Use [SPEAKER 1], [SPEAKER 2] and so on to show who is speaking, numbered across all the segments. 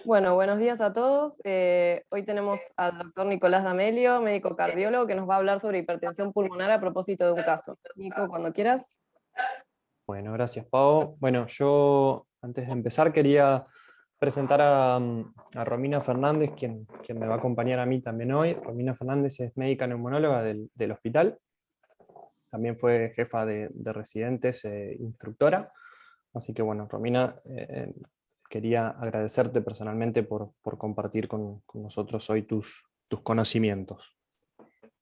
[SPEAKER 1] Bueno, buenos días a todos. Hoy tenemos al doctor Nicolás D'Amelio, médico cardiólogo, que nos va a hablar sobre hipertensión pulmonar a propósito de un caso. Nico, cuando quieras.
[SPEAKER 2] Bueno, gracias, Pau. Bueno, yo antes de empezar quería presentar a Romina Fernández, quien me va a acompañar a mí también hoy. Romina Fernández es médica neumonóloga del hospital. También fue jefa de residentes, instructora. Así que bueno, Romina, quería agradecerte personalmente por compartir con nosotros hoy tus conocimientos.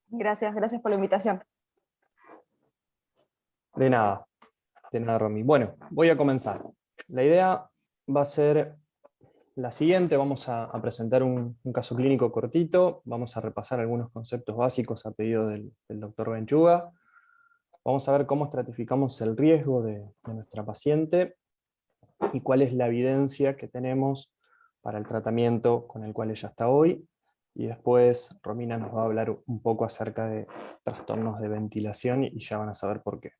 [SPEAKER 3] Gracias por la invitación.
[SPEAKER 2] De nada, Romy. Bueno, voy a comenzar. La idea va a ser la siguiente. Vamos a presentar un caso clínico cortito. Vamos a repasar algunos conceptos básicos a pedido del doctor Benchuga. Vamos a ver cómo estratificamos el riesgo de nuestra paciente y cuál es la evidencia que tenemos para el tratamiento con el cual ella está hoy. Y después Romina nos va a hablar un poco acerca de trastornos de ventilación y ya van a saber por qué.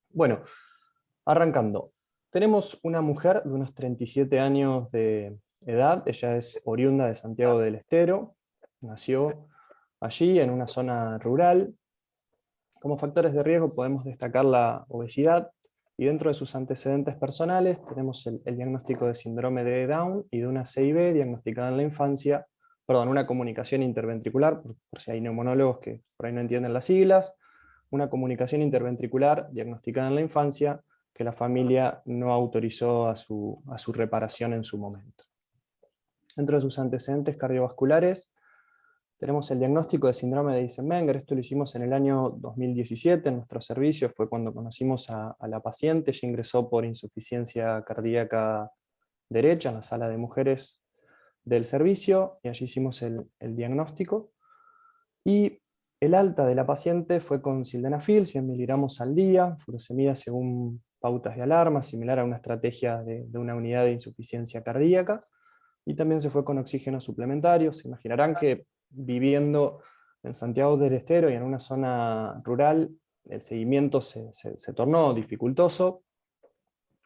[SPEAKER 2] Bueno, arrancando. Tenemos una mujer de unos 37 años de edad. Ella es oriunda de Santiago del Estero. Nació allí en una zona rural. Como factores de riesgo podemos destacar la obesidad, y dentro de sus antecedentes personales tenemos el diagnóstico de síndrome de Down y de una CIB diagnosticada en la infancia, una comunicación interventricular, por si hay neumonólogos que por ahí no entienden las siglas, una comunicación interventricular diagnosticada en la infancia que la familia no autorizó a su reparación en su momento. Dentro de sus antecedentes cardiovasculares tenemos el diagnóstico de síndrome de Eisenmenger. Esto lo hicimos en el año 2017 en nuestro servicio, fue cuando conocimos a la paciente. Ella ingresó por insuficiencia cardíaca derecha en la sala de mujeres del servicio, y allí hicimos el diagnóstico. Y el alta de la paciente fue con sildenafil, 100 miligramos al día, furosemida según pautas de alarma, similar a una estrategia de una unidad de insuficiencia cardíaca. Y también se fue con oxígeno suplementario. Se imaginarán que viviendo en Santiago del Estero y en una zona rural, el seguimiento se tornó dificultoso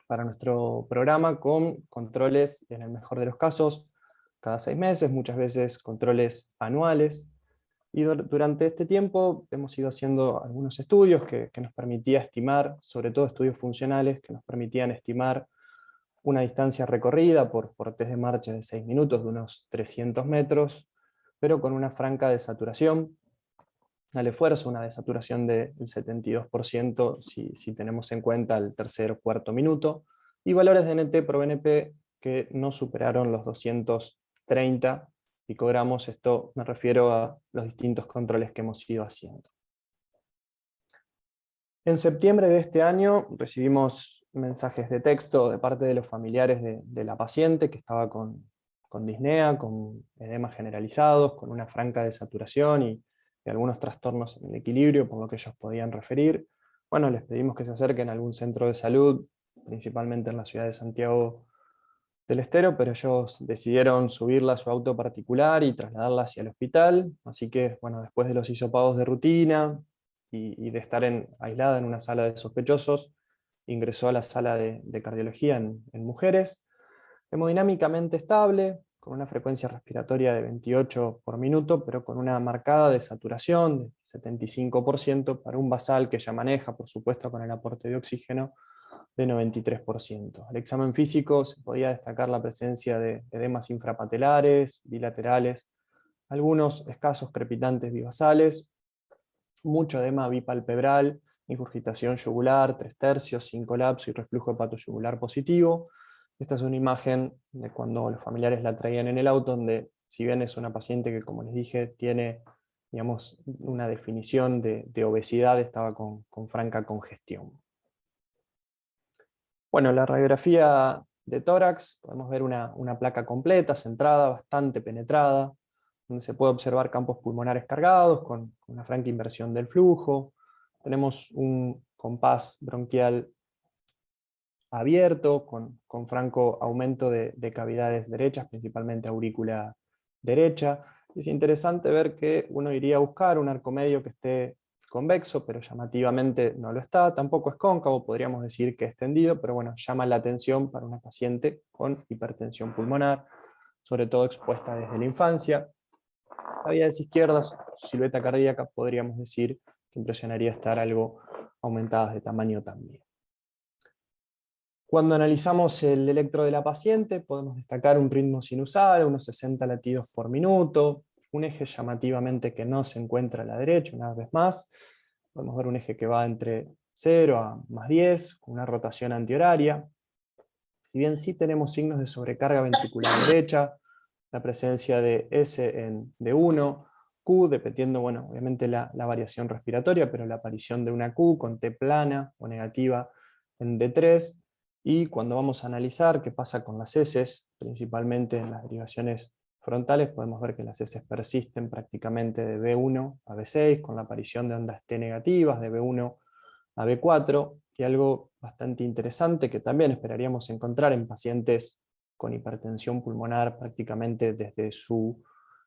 [SPEAKER 2] para nuestro programa, con controles, en el mejor de los casos, cada 6 meses, muchas veces controles anuales. Y durante este tiempo hemos ido haciendo algunos estudios que nos permitía estimar, sobre todo estudios funcionales, que nos permitían estimar una distancia recorrida por test de marcha de 6 minutos, de unos 300 metros, pero con una franca desaturación al esfuerzo, una desaturación del 72% si tenemos en cuenta el tercer o cuarto minuto, y valores de NT pro BNP que no superaron los 230 picogramos. Esto me refiero a los distintos controles que hemos ido haciendo. En septiembre de este año recibimos mensajes de texto de parte de los familiares de la paciente, que estaba con disnea, con edemas generalizados, con una franca desaturación y algunos trastornos en el equilibrio, por lo que ellos podían referir. Bueno, les pedimos que se acerquen a algún centro de salud, principalmente en la ciudad de Santiago del Estero, pero ellos decidieron subirla a su auto particular y trasladarla hacia el hospital. Así que, bueno, después de los hisopados de rutina y de estar aislada en una sala de sospechosos, ingresó a la sala de cardiología en mujeres, hemodinámicamente estable, con una frecuencia respiratoria de 28 por minuto, pero con una marcada desaturación de 75% para un basal que ella maneja, por supuesto, con el aporte de oxígeno de 93%. Al examen físico se podía destacar la presencia de edemas infrapatelares, bilaterales, algunos escasos crepitantes bibasales, mucho edema bipalpebral, ingurgitación yugular, 3/3, sin colapso y reflujo hepatoyugular positivo. Esta es una imagen de cuando los familiares la traían en el auto, donde, si bien es una paciente que, como les dije, tiene, digamos, una definición de obesidad, estaba con franca congestión. Bueno, la radiografía de tórax, podemos ver una placa completa, centrada, bastante penetrada, donde se puede observar campos pulmonares cargados, con una franca inversión del flujo. Tenemos un compás bronquial abierto, con franco aumento de cavidades derechas, principalmente aurícula derecha. Es interesante ver que uno iría a buscar un arco medio que esté convexo, pero llamativamente no lo está. Tampoco es cóncavo, podríamos decir que es tendido, pero bueno, llama la atención para una paciente con hipertensión pulmonar, sobre todo expuesta desde la infancia. La vía izquierda, su silueta cardíaca, podríamos decir que impresionaría estar algo aumentadas de tamaño también. Cuando analizamos el electro de la paciente, podemos destacar un ritmo sinusal, unos 60 latidos por minuto, un eje llamativamente que no se encuentra a la derecha, una vez más. Podemos ver un eje que va entre 0 a más 10, con una rotación antihoraria. Si bien sí tenemos signos de sobrecarga ventricular derecha, la presencia de S en D1, Q, dependiendo, bueno, obviamente la variación respiratoria, pero la aparición de una Q con T plana o negativa en D3, y cuando vamos a analizar qué pasa con las heces, principalmente en las derivaciones frontales, podemos ver que las heces persisten prácticamente de B1 a B6, con la aparición de ondas T negativas, de B1 a B4, y algo bastante interesante que también esperaríamos encontrar en pacientes con hipertensión pulmonar prácticamente desde su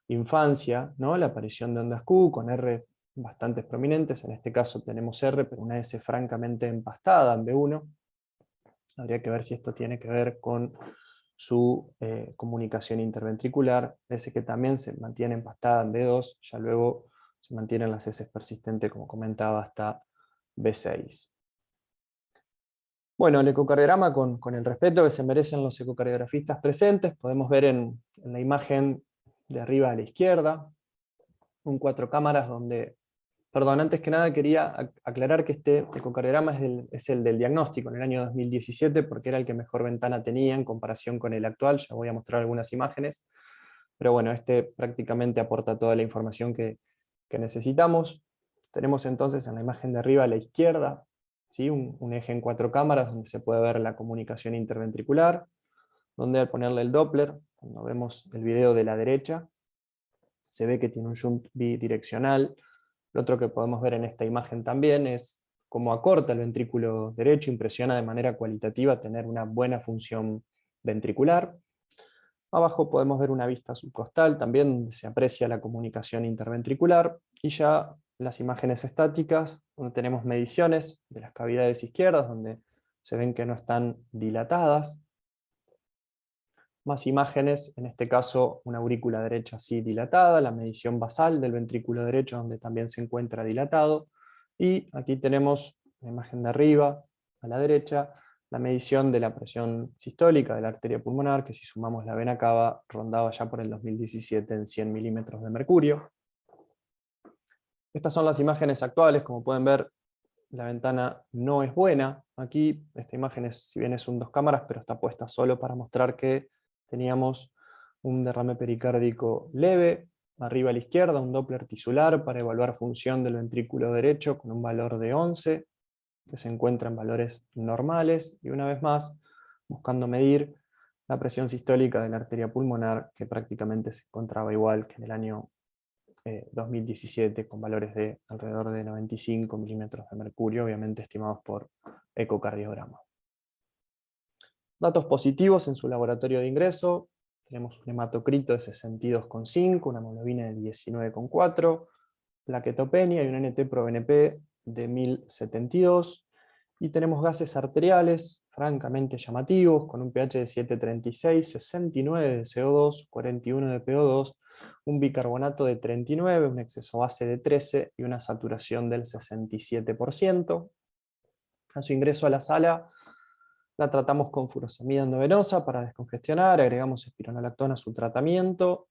[SPEAKER 2] infancia, ¿no? La aparición de ondas Q con R bastante prominentes, en este caso tenemos R, pero una S francamente empastada en B1. Habría que ver si esto tiene que ver con su comunicación interventricular, S que también se mantiene empastada en B2, ya luego se mantienen las S persistentes, como comentaba, hasta B6. Bueno, el ecocardiograma, con el respeto que se merecen los ecocardiografistas presentes, podemos ver en la imagen de arriba a la izquierda, un 4 cámaras donde, perdón, antes que nada quería aclarar que este ecocardiograma es el del diagnóstico en el año 2017, porque era el que mejor ventana tenía en comparación con el actual. Ya voy a mostrar algunas imágenes, pero bueno, este prácticamente aporta toda la información que necesitamos. Tenemos entonces en la imagen de arriba a la izquierda, ¿sí? un eje en 4 cámaras donde se puede ver la comunicación interventricular, donde al ponerle el Doppler, cuando vemos el video de la derecha, se ve que tiene un shunt bidireccional. Lo otro que podemos ver en esta imagen también es cómo acorta el ventrículo derecho, impresiona de manera cualitativa tener una buena función ventricular. Abajo podemos ver una vista subcostal también donde se aprecia la comunicación interventricular, y ya las imágenes estáticas donde tenemos mediciones de las cavidades izquierdas donde se ven que no están dilatadas. Más imágenes, en este caso una aurícula derecha sí dilatada, la medición basal del ventrículo derecho donde también se encuentra dilatado, y aquí tenemos la imagen de arriba a la derecha, la medición de la presión sistólica de la arteria pulmonar, que si sumamos la vena cava rondaba ya por el 2017 en 100 milímetros de mercurio. Estas son las imágenes actuales. Como pueden ver, la ventana no es buena. Aquí esta imagen, si bien es un 2 cámaras, pero está puesta solo para mostrar que teníamos un derrame pericárdico leve. Arriba a la izquierda, un Doppler tisular para evaluar función del ventrículo derecho con un valor de 11, que se encuentra en valores normales, y una vez más, buscando medir la presión sistólica de la arteria pulmonar, que prácticamente se encontraba igual que en el año 2017, con valores de alrededor de 95 milímetros de mercurio, obviamente estimados por ecocardiograma. Datos positivos en su laboratorio de ingreso: tenemos un hematocrito de 62,5, una hemoglobina de 19,4, plaquetopenia y un NT-proBNP de 1072, y tenemos gases arteriales francamente llamativos, con un pH de 7,36, 69 de CO2, 41 de PO2, un bicarbonato de 39, un exceso base de 13 y una saturación del 67%. A su ingreso a la sala, la tratamos con furosemida endovenosa para descongestionar, agregamos espironolactona a su tratamiento,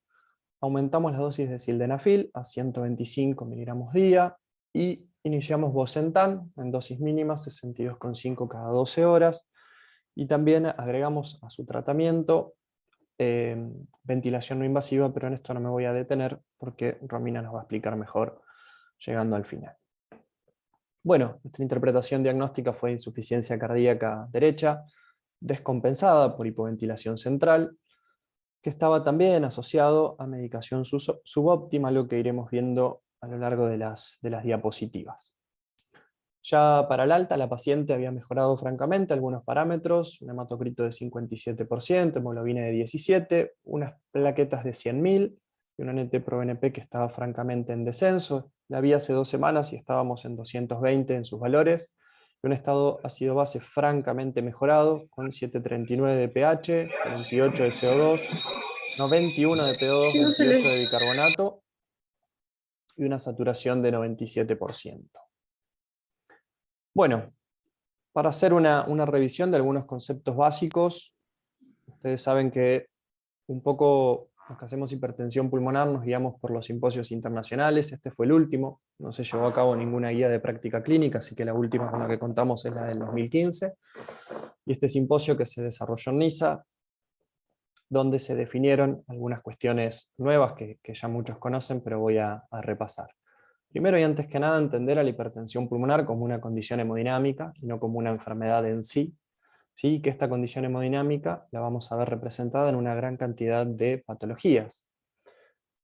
[SPEAKER 2] aumentamos la dosis de sildenafil a 125 miligramos día y iniciamos Bosentan en dosis mínimas, 62,5 cada 12 horas, y también agregamos a su tratamiento ventilación no invasiva, pero en esto no me voy a detener porque Romina nos va a explicar mejor llegando al final. Bueno, nuestra interpretación diagnóstica fue insuficiencia cardíaca derecha, descompensada por hipoventilación central, que estaba también asociado a medicación subóptima, lo que iremos viendo a lo largo de las diapositivas. Ya para el alta, la paciente había mejorado francamente algunos parámetros: un hematocrito de 57%, hemoglobina de 17, unas plaquetas de 100.000, y un NT-proBNP que estaba francamente en descenso. La vi hace 2 semanas y estábamos en 220 en sus valores, y un estado ácido-base francamente mejorado, con 7,39 de pH, 28 de CO2, 91 de PO2, 28 de bicarbonato, y una saturación de 97%. Bueno, para hacer una revisión de algunos conceptos básicos, ustedes saben que un poco los que hacemos hipertensión pulmonar nos guiamos por los simposios internacionales. Este fue el último, no se llevó a cabo ninguna guía de práctica clínica, así que la última con la que contamos es la del 2015. Y este simposio que se desarrolló en Niza, donde se definieron algunas cuestiones nuevas que ya muchos conocen, pero voy a repasar. Primero y antes que nada, entender a la hipertensión pulmonar como una condición hemodinámica y no como una enfermedad en sí. Sí, que esta condición hemodinámica la vamos a ver representada en una gran cantidad de patologías.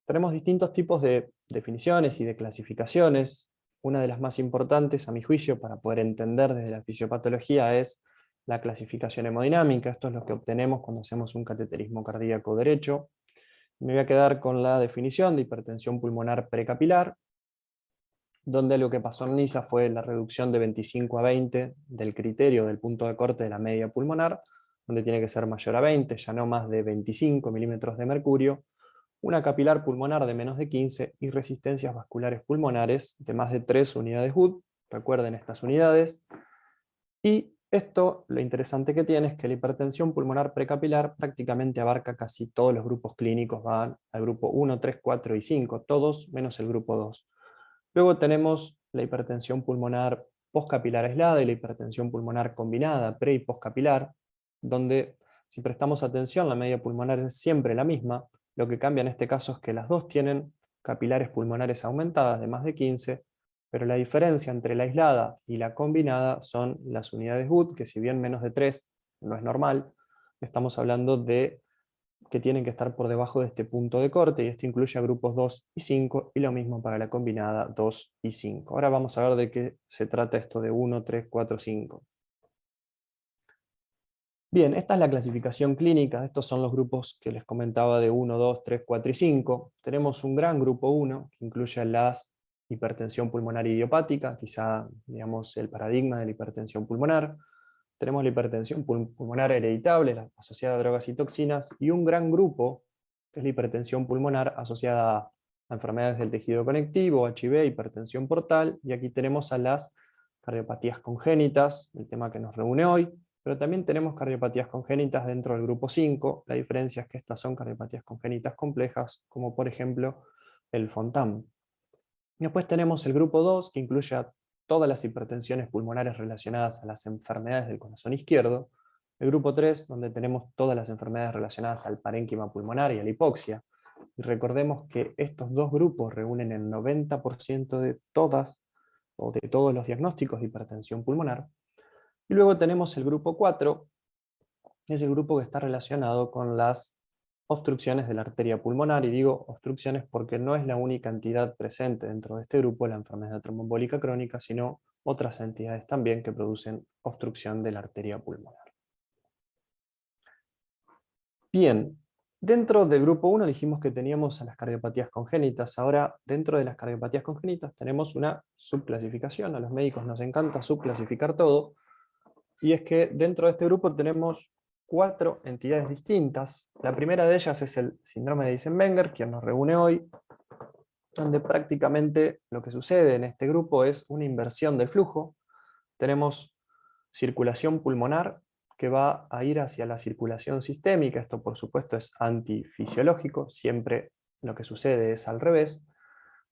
[SPEAKER 2] Tenemos distintos tipos de definiciones y de clasificaciones. Una de las más importantes, a mi juicio, para poder entender desde la fisiopatología es la clasificación hemodinámica. Esto es lo que obtenemos cuando hacemos un cateterismo cardíaco derecho. Me voy a quedar con la definición de hipertensión pulmonar precapilar, donde lo que pasó en Niza fue la reducción de 25 a 20 del criterio del punto de corte de la media pulmonar, donde tiene que ser mayor a 20, ya no más de 25 milímetros de mercurio, una capilar pulmonar de menos de 15 y resistencias vasculares pulmonares de más de 3 unidades Wood, recuerden estas unidades, y esto, lo interesante que tiene es que la hipertensión pulmonar precapilar prácticamente abarca casi todos los grupos clínicos, van al grupo 1, 3, 4 y 5, todos menos el grupo 2. Luego tenemos la hipertensión pulmonar postcapilar aislada y la hipertensión pulmonar combinada, pre y postcapilar, donde si prestamos atención la media pulmonar es siempre la misma. Lo que cambia en este caso es que las dos tienen capilares pulmonares aumentadas de más de 15, pero la diferencia entre la aislada y la combinada son las unidades Wood, que si bien menos de 3 no es normal, estamos hablando de que tienen que estar por debajo de este punto de corte, y esto incluye a grupos 2 y 5, y lo mismo para la combinada 2 y 5. Ahora vamos a ver de qué se trata esto de 1, 3, 4, 5. Bien, esta es la clasificación clínica, estos son los grupos que les comentaba de 1, 2, 3, 4 y 5. Tenemos un gran grupo 1, que incluye la hipertensión pulmonar idiopática, quizá digamos el paradigma de la hipertensión pulmonar. Tenemos la hipertensión pulmonar hereditable, asociada a drogas y toxinas, y un gran grupo, que es la hipertensión pulmonar asociada a enfermedades del tejido conectivo, HIV, hipertensión portal, y aquí tenemos a las cardiopatías congénitas, el tema que nos reúne hoy, pero también tenemos cardiopatías congénitas dentro del grupo 5, la diferencia es que estas son cardiopatías congénitas complejas, como por ejemplo el FONTAN. Después tenemos el grupo 2, que incluye a todas las hipertensiones pulmonares relacionadas a las enfermedades del corazón izquierdo. El grupo 3, donde tenemos todas las enfermedades relacionadas al parénquima pulmonar y a la hipoxia. Y recordemos que estos dos grupos reúnen el 90% de todas o de todos los diagnósticos de hipertensión pulmonar. Y luego tenemos el grupo 4, que es el grupo que está relacionado con las obstrucciones de la arteria pulmonar, y digo obstrucciones porque no es la única entidad presente dentro de este grupo, la enfermedad tromboembólica crónica, sino otras entidades también que producen obstrucción de la arteria pulmonar. Bien, dentro del grupo 1 dijimos que teníamos a las cardiopatías congénitas. Ahora, dentro de las cardiopatías congénitas tenemos una subclasificación. A los médicos nos encanta subclasificar todo, y es que dentro de este grupo tenemos 4 entidades distintas. La primera de ellas es el síndrome de Eisenmenger, quien nos reúne hoy, donde prácticamente lo que sucede en este grupo es una inversión del flujo. Tenemos circulación pulmonar que va a ir hacia la circulación sistémica. Esto por supuesto es antifisiológico, siempre lo que sucede es al revés,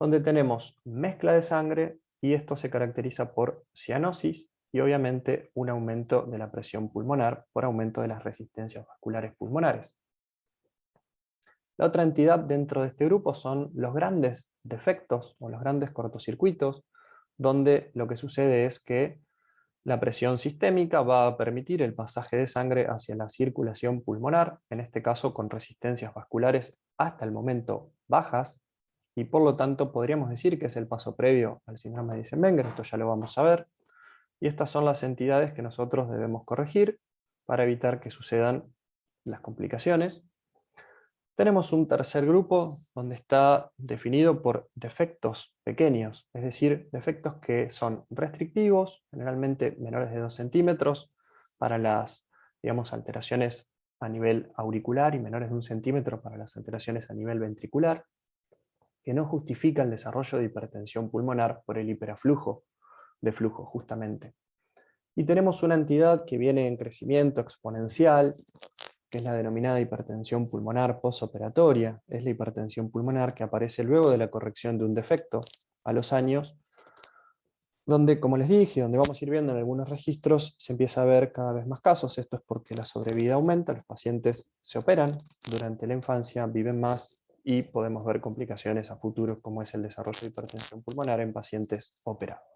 [SPEAKER 2] donde tenemos mezcla de sangre, y esto se caracteriza por cianosis y obviamente un aumento de la presión pulmonar por aumento de las resistencias vasculares pulmonares. La otra entidad dentro de este grupo son los grandes defectos o los grandes cortocircuitos, donde lo que sucede es que la presión sistémica va a permitir el pasaje de sangre hacia la circulación pulmonar, en este caso con resistencias vasculares hasta el momento bajas, y por lo tanto podríamos decir que es el paso previo al síndrome de Eisenmenger. Esto ya lo vamos a ver. Y estas son las entidades que nosotros debemos corregir para evitar que sucedan las complicaciones. Tenemos un tercer grupo donde está definido por defectos pequeños, es decir, defectos que son restrictivos, generalmente menores de 2 centímetros, para las, digamos, alteraciones a nivel auricular y menores de 1 centímetro para las alteraciones a nivel ventricular, que no justifica el desarrollo de hipertensión pulmonar por el hiperaflujo de flujo, justamente. Y tenemos una entidad que viene en crecimiento exponencial, que es la denominada hipertensión pulmonar postoperatoria. Es la hipertensión pulmonar que aparece luego de la corrección de un defecto a los años, donde, como les dije, donde vamos a ir viendo en algunos registros, se empieza a ver cada vez más casos. Esto es porque la sobrevida aumenta, los pacientes se operan durante la infancia, viven más y podemos ver complicaciones a futuro, como es el desarrollo de hipertensión pulmonar en pacientes operados.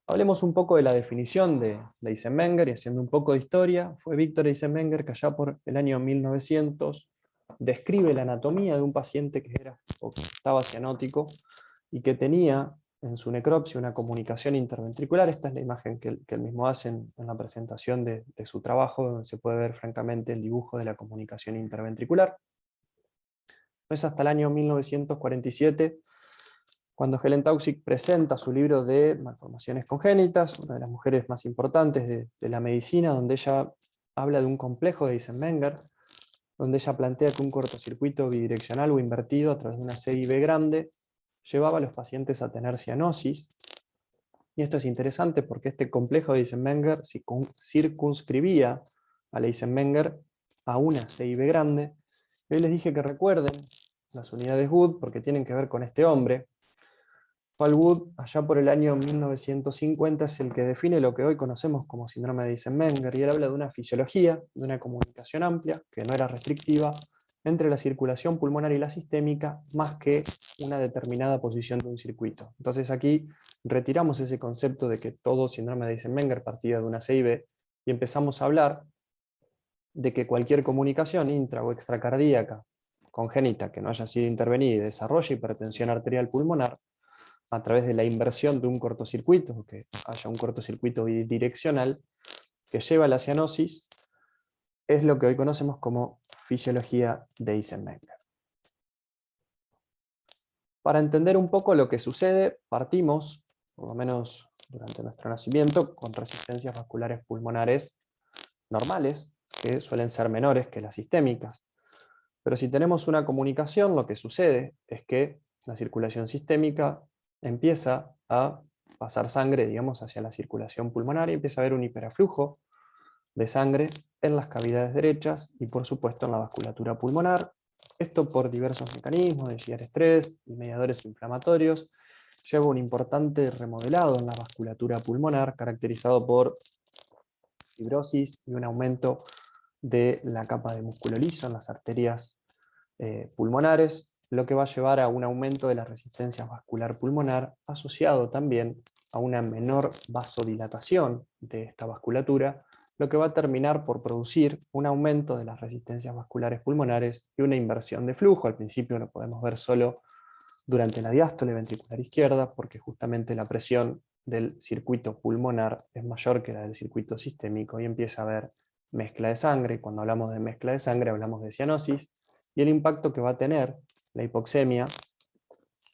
[SPEAKER 2] Hablemos un poco de la definición de Eisenmenger, y haciendo un poco de historia. Fue Víctor Eisenmenger que allá por el año 1900 describe la anatomía de un paciente que estaba cianótico y que tenía en su necropsia una comunicación interventricular. Esta es la imagen que él mismo hace en la presentación de su trabajo, donde se puede ver francamente el dibujo de la comunicación interventricular. Es hasta el año 1947 cuando Helen Taussig presenta su libro de malformaciones congénitas, una de las mujeres más importantes de la medicina, donde ella habla de un complejo de Eisenmenger, donde ella plantea que un cortocircuito bidireccional o invertido a través de una CIB grande llevaba a los pacientes a tener cianosis. Y esto es interesante porque este complejo de Eisenmenger circunscribía a la Eisenmenger a una CIB grande. Hoy les dije que recuerden las unidades Wood porque tienen que ver con este hombre. Paul Wood, allá por el año 1950, es el que define lo que hoy conocemos como síndrome de Eisenmenger, y él habla de una fisiología, de una comunicación amplia, que no era restrictiva, entre la circulación pulmonar y la sistémica, más que una determinada posición de un circuito. Entonces aquí retiramos ese concepto de que todo síndrome de Eisenmenger partía de una CIB, y empezamos a hablar de que cualquier comunicación intra o extracardíaca congénita que no haya sido intervenida y desarrolle hipertensión arterial pulmonar, a través de la inversión de un cortocircuito, que haya un cortocircuito bidireccional que lleva a la cianosis, es lo que hoy conocemos como fisiología de Eisenmenger. Para entender un poco lo que sucede, partimos, por lo menos durante nuestro nacimiento, con resistencias vasculares pulmonares normales, que suelen ser menores que las sistémicas. Pero si tenemos una comunicación, lo que sucede es que la circulación sistémica empieza a pasar sangre, digamos, hacia la circulación pulmonar y empieza a haber un hiperaflujo de sangre en las cavidades derechas y, por supuesto, en la vasculatura pulmonar. Esto por diversos mecanismos de shear estrés y mediadores inflamatorios lleva un importante remodelado en la vasculatura pulmonar, caracterizado por fibrosis y un aumento de la capa de músculo liso en las arterias pulmonares, lo que va a llevar a un aumento de la resistencia vascular pulmonar, asociado también a una menor vasodilatación de esta vasculatura, lo que va a terminar por producir un aumento de las resistencias vasculares pulmonares y una inversión de flujo. Al principio lo podemos ver solo durante la diástole ventricular izquierda, porque justamente la presión del circuito pulmonar es mayor que la del circuito sistémico y empieza a haber mezcla de sangre. Cuando hablamos de mezcla de sangre hablamos de cianosis, y el impacto que va a tener la hipoxemia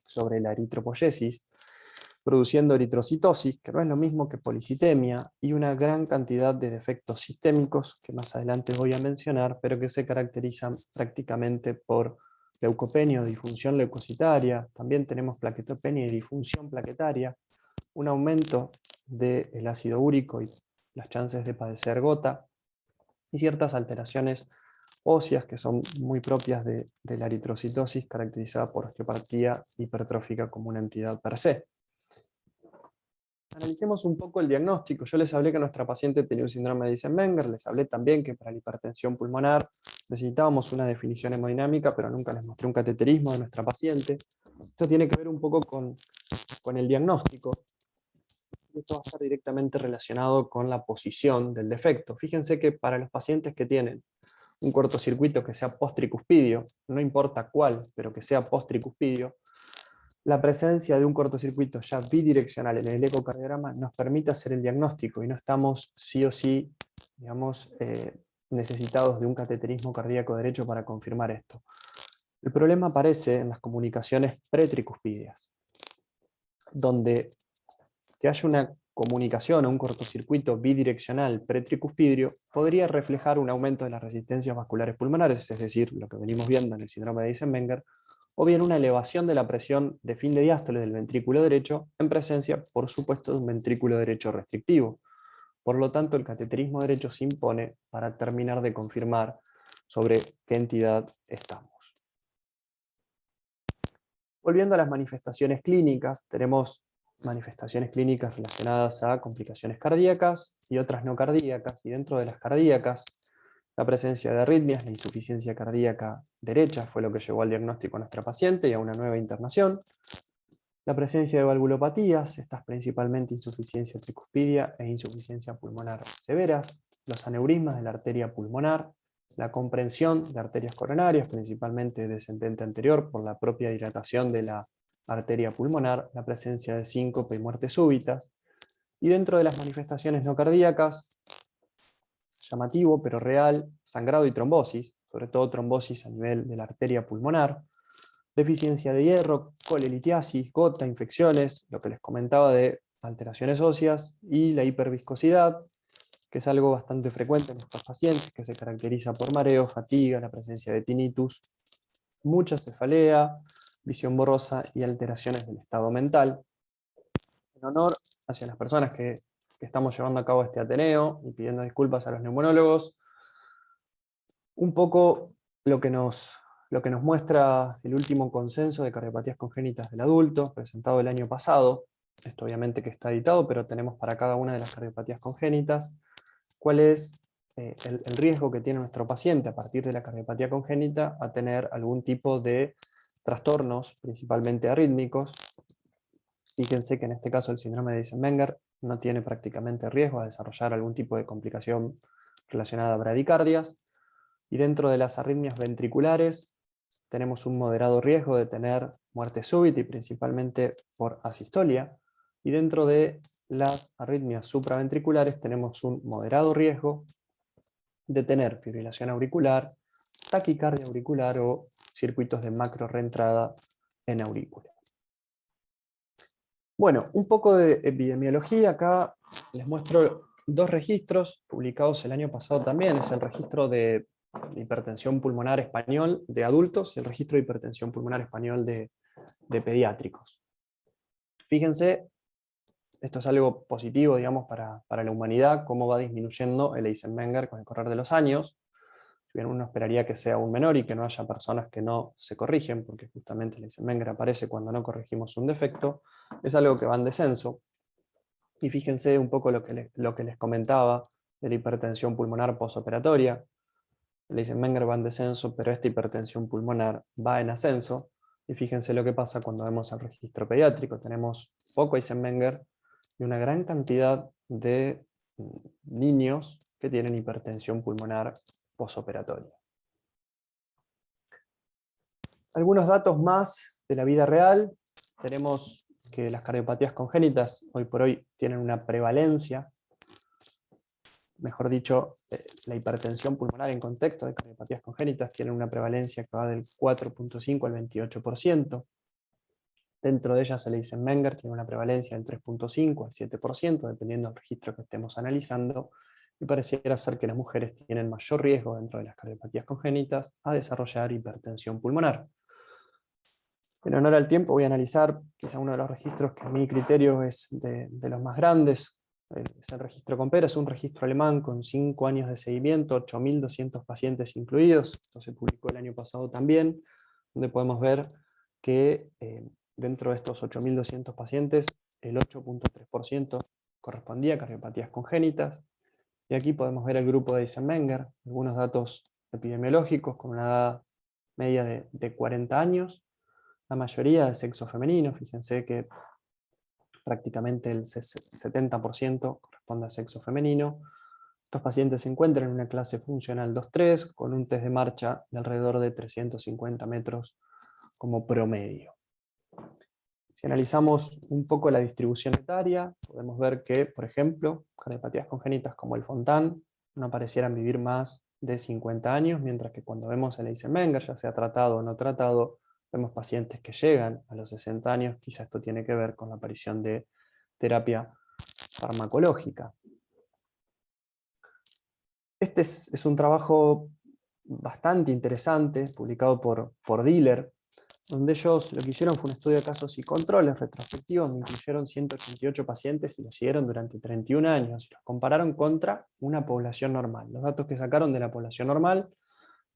[SPEAKER 2] sobre la eritropoyesis, produciendo eritrocitosis, que no es lo mismo que policitemia, y una gran cantidad de defectos sistémicos, que más adelante voy a mencionar, pero que se caracterizan prácticamente por leucopenia o disfunción leucocitaria. También tenemos plaquetopenia y disfunción plaquetaria, un aumento del ácido úrico y las chances de padecer gota, y ciertas alteraciones óseas que son muy propias de la eritrocitosis, caracterizada por osteopatía hipertrófica como una entidad per se. Analicemos un poco el diagnóstico. Yo les hablé que nuestra paciente tenía un síndrome de Eisenmenger, les hablé también que para la hipertensión pulmonar necesitábamos una definición hemodinámica, pero nunca les mostré un cateterismo de nuestra paciente. Esto tiene que ver un poco con el diagnóstico. Esto va a estar directamente relacionado con la posición del defecto. Fíjense que para los pacientes que tienen un cortocircuito que sea postricuspidio, no importa cuál, pero que sea postricuspidio, la presencia de un cortocircuito ya bidireccional en el ecocardiograma nos permite hacer el diagnóstico y no estamos sí o sí, digamos, necesitados de un cateterismo cardíaco derecho para confirmar esto. El problema aparece en las comunicaciones pretricuspídeas, donde que haya una comunicación o un cortocircuito bidireccional pretricuspidio podría reflejar un aumento de las resistencias vasculares pulmonares, es decir, lo que venimos viendo en el síndrome de Eisenmenger, o bien una elevación de la presión de fin de diástole del ventrículo derecho en presencia, por supuesto, de un ventrículo derecho restrictivo. Por lo tanto, el cateterismo derecho se impone para terminar de confirmar sobre qué entidad estamos. Volviendo a las manifestaciones clínicas, tenemos manifestaciones clínicas relacionadas a complicaciones cardíacas y otras no cardíacas, y dentro de las cardíacas, la presencia de arritmias, la insuficiencia cardíaca derecha fue lo que llevó al diagnóstico a nuestra paciente y a una nueva internación. La presencia de valvulopatías, estas principalmente insuficiencia tricuspidia e insuficiencia pulmonar severas, los aneurismas de la arteria pulmonar, la comprensión de arterias coronarias, principalmente descendente anterior por la propia dilatación de la arteria pulmonar, la presencia de síncope y muertes súbitas, y dentro de las manifestaciones no cardíacas, llamativo pero real, sangrado y trombosis, sobre todo trombosis a nivel de la arteria pulmonar, deficiencia de hierro, colelitiasis, gota, infecciones, lo que les comentaba de alteraciones óseas, y la hiperviscosidad, que es algo bastante frecuente en estos pacientes, que se caracteriza por mareo, fatiga, la presencia de tinnitus, mucha cefalea, visión borrosa y alteraciones del estado mental. En honor hacia las personas que estamos llevando a cabo este Ateneo y pidiendo disculpas a los neumonólogos, un poco lo que nos muestra el último consenso de cardiopatías congénitas del adulto, presentado el año pasado. Esto obviamente que está editado, pero tenemos para cada una de las cardiopatías congénitas cuál es el riesgo que tiene nuestro paciente a partir de la cardiopatía congénita a tener algún tipo de trastornos, principalmente arrítmicos. Fíjense que en este caso el síndrome de Eisenmenger no tiene prácticamente riesgo a desarrollar algún tipo de complicación relacionada a bradicardias. Y dentro de las arritmias ventriculares tenemos un moderado riesgo de tener muerte súbita y principalmente por asistolia. Y dentro de las arritmias supraventriculares tenemos un moderado riesgo de tener fibrilación auricular, taquicardia auricular o circuitos de macro reentrada en aurícula. Bueno, un poco de epidemiología. Acá les muestro dos registros publicados el año pasado también. Es el registro de hipertensión pulmonar español de adultos y el registro de hipertensión pulmonar español de pediátricos. Fíjense, esto es algo positivo, digamos, para la humanidad, cómo va disminuyendo el Eisenmenger con el correr de los años. Si bien uno esperaría que sea aún menor y que no haya personas que no se corrigen, porque justamente el Eisenmenger aparece cuando no corregimos un defecto, es algo que va en descenso. Y fíjense un poco lo que les comentaba de la hipertensión pulmonar posoperatoria. El Eisenmenger va en descenso, pero esta hipertensión pulmonar va en ascenso. Y fíjense lo que pasa cuando vemos el registro pediátrico. Tenemos poco Eisenmenger y una gran cantidad de niños que tienen hipertensión pulmonar posoperatoria. Algunos datos más de la vida real. Tenemos que las cardiopatías congénitas hoy por hoy tienen una prevalencia, mejor dicho, la hipertensión pulmonar en contexto de cardiopatías congénitas tiene una prevalencia que va del 4.5 al 28%. Dentro de ellas el Eisenmenger tiene una prevalencia del 3.5 al 7%, dependiendo del registro que estemos analizando, y pareciera ser que las mujeres tienen mayor riesgo dentro de las cardiopatías congénitas a desarrollar hipertensión pulmonar. En honor al tiempo voy a analizar quizá uno de los registros que a mi criterio es de los más grandes. Es el registro Compera, es un registro alemán con 5 años de seguimiento, 8.200 pacientes incluidos. Esto se publicó el año pasado también, donde podemos ver que dentro de estos 8.200 pacientes, el 8.3% correspondía a cardiopatías congénitas. Y aquí podemos ver el grupo de Eisenmenger, algunos datos epidemiológicos con una edad media de 40 años. La mayoría de sexo femenino, fíjense que prácticamente el 70% corresponde a sexo femenino. Estos pacientes se encuentran en una clase funcional 2-3 con un test de marcha de alrededor de 350 metros como promedio. Si analizamos un poco la distribución etaria, podemos ver que, por ejemplo, cardiopatías congénitas como el Fontan no parecieran vivir más de 50 años, mientras que cuando vemos el Eisenmenger, ya sea tratado o no tratado, vemos pacientes que llegan a los 60 años. Quizá esto tiene que ver con la aparición de terapia farmacológica. Este es un trabajo bastante interesante, publicado por Diller, donde ellos lo que hicieron fue un estudio de casos y controles retrospectivos, donde incluyeron 188 pacientes y los siguieron durante 31 años, y los compararon contra una población normal. Los datos que sacaron de la población normal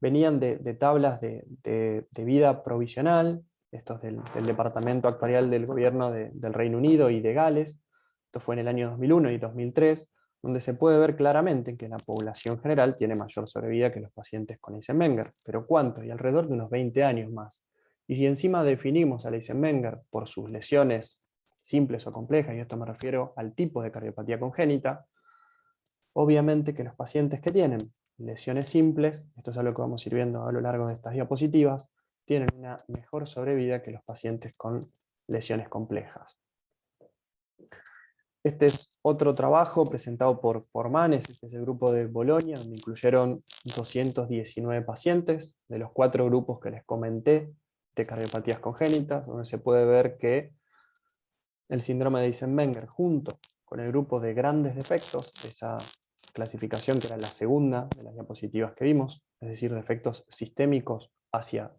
[SPEAKER 2] venían de tablas de vida provisional, estos del Departamento Actuarial del Gobierno del Reino Unido y de Gales. Esto fue en el año 2001 y 2003, donde se puede ver claramente que la población general tiene mayor sobrevida que los pacientes con Eisenmenger. ¿Pero cuánto? Y alrededor de unos 20 años más. Y si encima definimos al Eisenmenger por sus lesiones simples o complejas, y esto me refiero al tipo de cardiopatía congénita, obviamente que los pacientes que tienen lesiones simples, esto es algo que vamos a ir viendo a lo largo de estas diapositivas, tienen una mejor sobrevida que los pacientes con lesiones complejas. Este es otro trabajo presentado por Manes, este es el grupo de Bolonia, donde incluyeron 219 pacientes, de los 4 grupos que les comenté, de cardiopatías congénitas, donde se puede ver que el síndrome de Eisenmenger, junto con el grupo de grandes defectos, esa clasificación que era la segunda de las diapositivas que vimos, es decir, defectos sistémicos hacia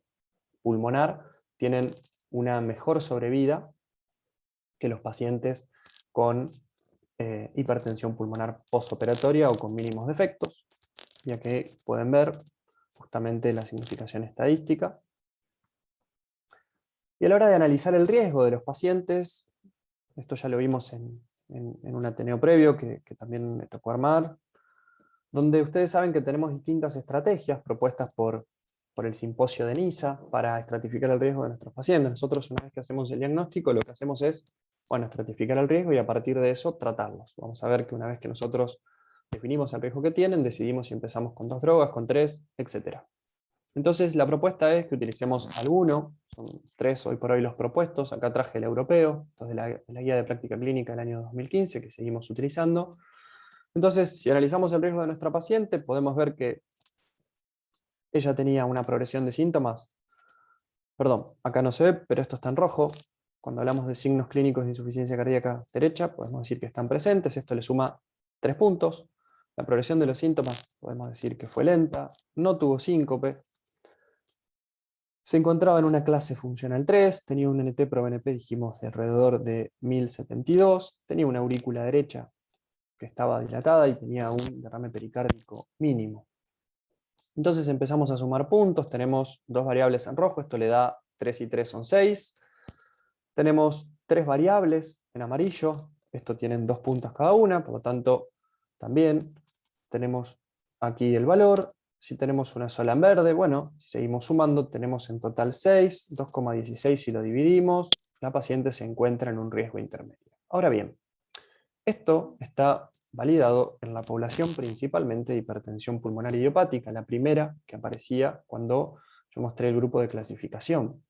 [SPEAKER 2] pulmonar, tienen una mejor sobrevida que los pacientes con hipertensión pulmonar postoperatoria o con mínimos defectos, ya que pueden ver justamente la significación estadística. Y a la hora de analizar el riesgo de los pacientes, esto ya lo vimos en un Ateneo previo que también me tocó armar, donde ustedes saben que tenemos distintas estrategias propuestas por el simposio de NISA para estratificar el riesgo de nuestros pacientes. Nosotros, una vez que hacemos el diagnóstico, lo que hacemos es, bueno, estratificar el riesgo y a partir de eso tratarlos. Vamos a ver que una vez que nosotros definimos el riesgo que tienen, decidimos si empezamos con 2 drogas, con 3, etc. Entonces la propuesta es que utilicemos alguno, son 3 hoy por hoy los propuestos, acá traje el europeo, entonces la guía de práctica clínica del año 2015 que seguimos utilizando. Entonces, si analizamos el riesgo de nuestra paciente, podemos ver que ella tenía una progresión de síntomas. Perdón, acá no se ve, pero esto está en rojo. Cuando hablamos de signos clínicos de insuficiencia cardíaca derecha, podemos decir que están presentes, esto le suma 3 puntos. La progresión de los síntomas, podemos decir que fue lenta, no tuvo síncope, se encontraba en una clase funcional 3, tenía un NT-proBNP, dijimos, de alrededor de 1072, tenía una aurícula derecha que estaba dilatada y tenía un derrame pericárdico mínimo. Entonces empezamos a sumar puntos, tenemos 2 variables en rojo, esto le da 3 y 3 son 6. Tenemos 3 variables en amarillo, esto tienen 2 puntos cada una, por lo tanto también tenemos aquí el valor. Si tenemos una sola en verde, bueno, si seguimos sumando, tenemos en total 6, 2,16 si lo dividimos, la paciente se encuentra en un riesgo intermedio. Ahora bien, esto está validado en la población principalmente de hipertensión pulmonar idiopática, la primera que aparecía cuando yo mostré el grupo de clasificación.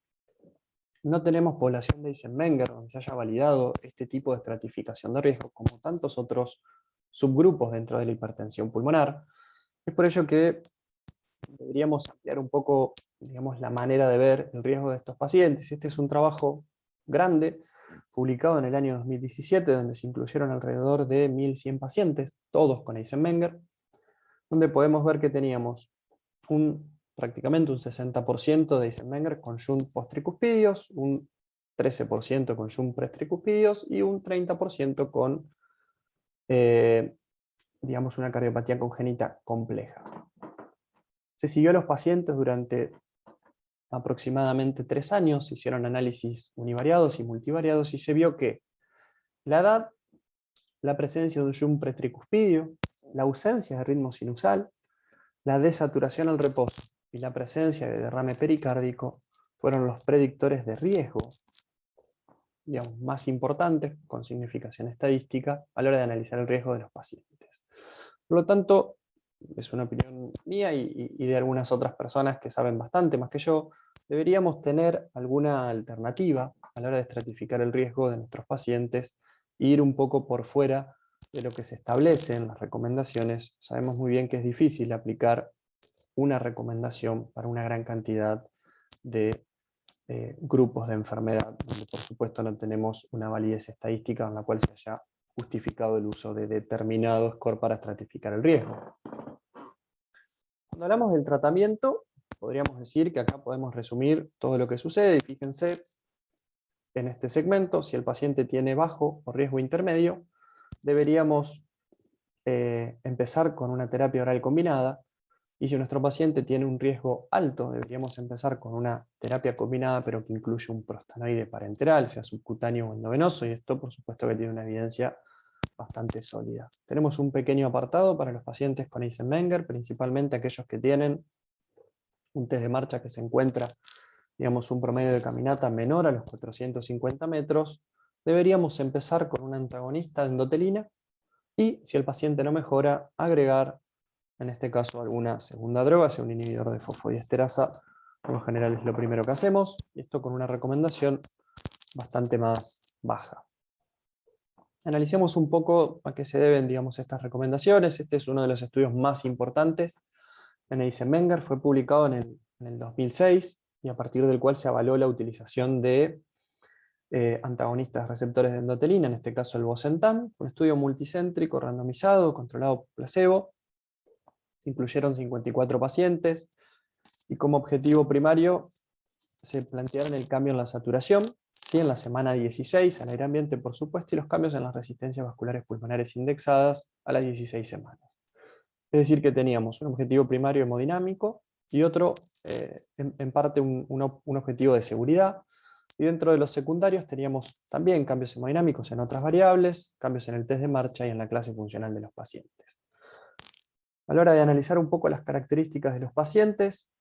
[SPEAKER 2] No tenemos población de Eisenmenger donde se haya validado este tipo de estratificación de riesgo, como tantos otros subgrupos dentro de la hipertensión pulmonar. Es por ello que deberíamos ampliar un poco, digamos, la manera de ver el riesgo de estos pacientes. Este es un trabajo grande, publicado en el año 2017, donde se incluyeron alrededor de 1100 pacientes, todos con Eisenmenger, donde podemos ver que teníamos prácticamente un 60% de Eisenmenger con shunt postricuspidios, un 13% con shunt prestricuspidios y un 30% con, digamos, una cardiopatía congénita compleja. Se siguió a los pacientes durante aproximadamente 3 años, se hicieron análisis univariados y multivariados y se vio que la edad, la presencia de un shunt pretricuspidio, la ausencia de ritmo sinusal, la desaturación al reposo y la presencia de derrame pericárdico fueron los predictores de riesgo, digamos, más importantes, con significación estadística, a la hora de analizar el riesgo de los pacientes. Por lo tanto, es una opinión mía y de algunas otras personas que saben bastante más que yo, deberíamos tener alguna alternativa a la hora de estratificar el riesgo de nuestros pacientes e ir un poco por fuera de lo que se establece en las recomendaciones, sabemos muy bien que es difícil aplicar una recomendación para una gran cantidad de grupos de enfermedad, donde por supuesto no tenemos una validez estadística en la cual se haya justificado el uso de determinado score para estratificar el riesgo. Cuando hablamos del tratamiento, podríamos decir que acá podemos resumir todo lo que sucede, y fíjense en este segmento, si el paciente tiene bajo o riesgo intermedio, deberíamos empezar con una terapia oral combinada, y si nuestro paciente tiene un riesgo alto, deberíamos empezar con una terapia combinada, pero que incluye un prostanoide parenteral, sea subcutáneo o endovenoso, y esto por supuesto que tiene una evidencia bastante sólida. Tenemos un pequeño apartado para los pacientes con Eisenmenger, principalmente aquellos que tienen un test de marcha que se encuentra, digamos, un promedio de caminata menor a los 450 metros, deberíamos empezar con un antagonista de endotelina, y si el paciente no mejora, agregar, en este caso, alguna segunda droga, sea un inhibidor de fosfodiesterasa, por lo general es lo primero que hacemos, y esto con una recomendación bastante más baja. Analicemos un poco a qué se deben, digamos, estas recomendaciones. Este es uno de los estudios más importantes en Eisenmenger, fue publicado en el 2006, y a partir del cual se avaló la utilización de antagonistas receptores de endotelina, en este caso el Bosentan. Fue un estudio multicéntrico, randomizado, controlado por placebo. Incluyeron 54 pacientes, y como objetivo primario se plantearon el cambio en la saturación, ¿sí?, en la semana 16, al aire ambiente por supuesto, y los cambios en las resistencias vasculares pulmonares indexadas a las 16 semanas. Es decir, que teníamos un objetivo primario hemodinámico y otro, en parte, un objetivo de seguridad. Y dentro de los secundarios teníamos también cambios hemodinámicos en otras variables, cambios en el test de marcha y en la clase funcional de los pacientes. A la hora de analizar un poco las características de los pacientes,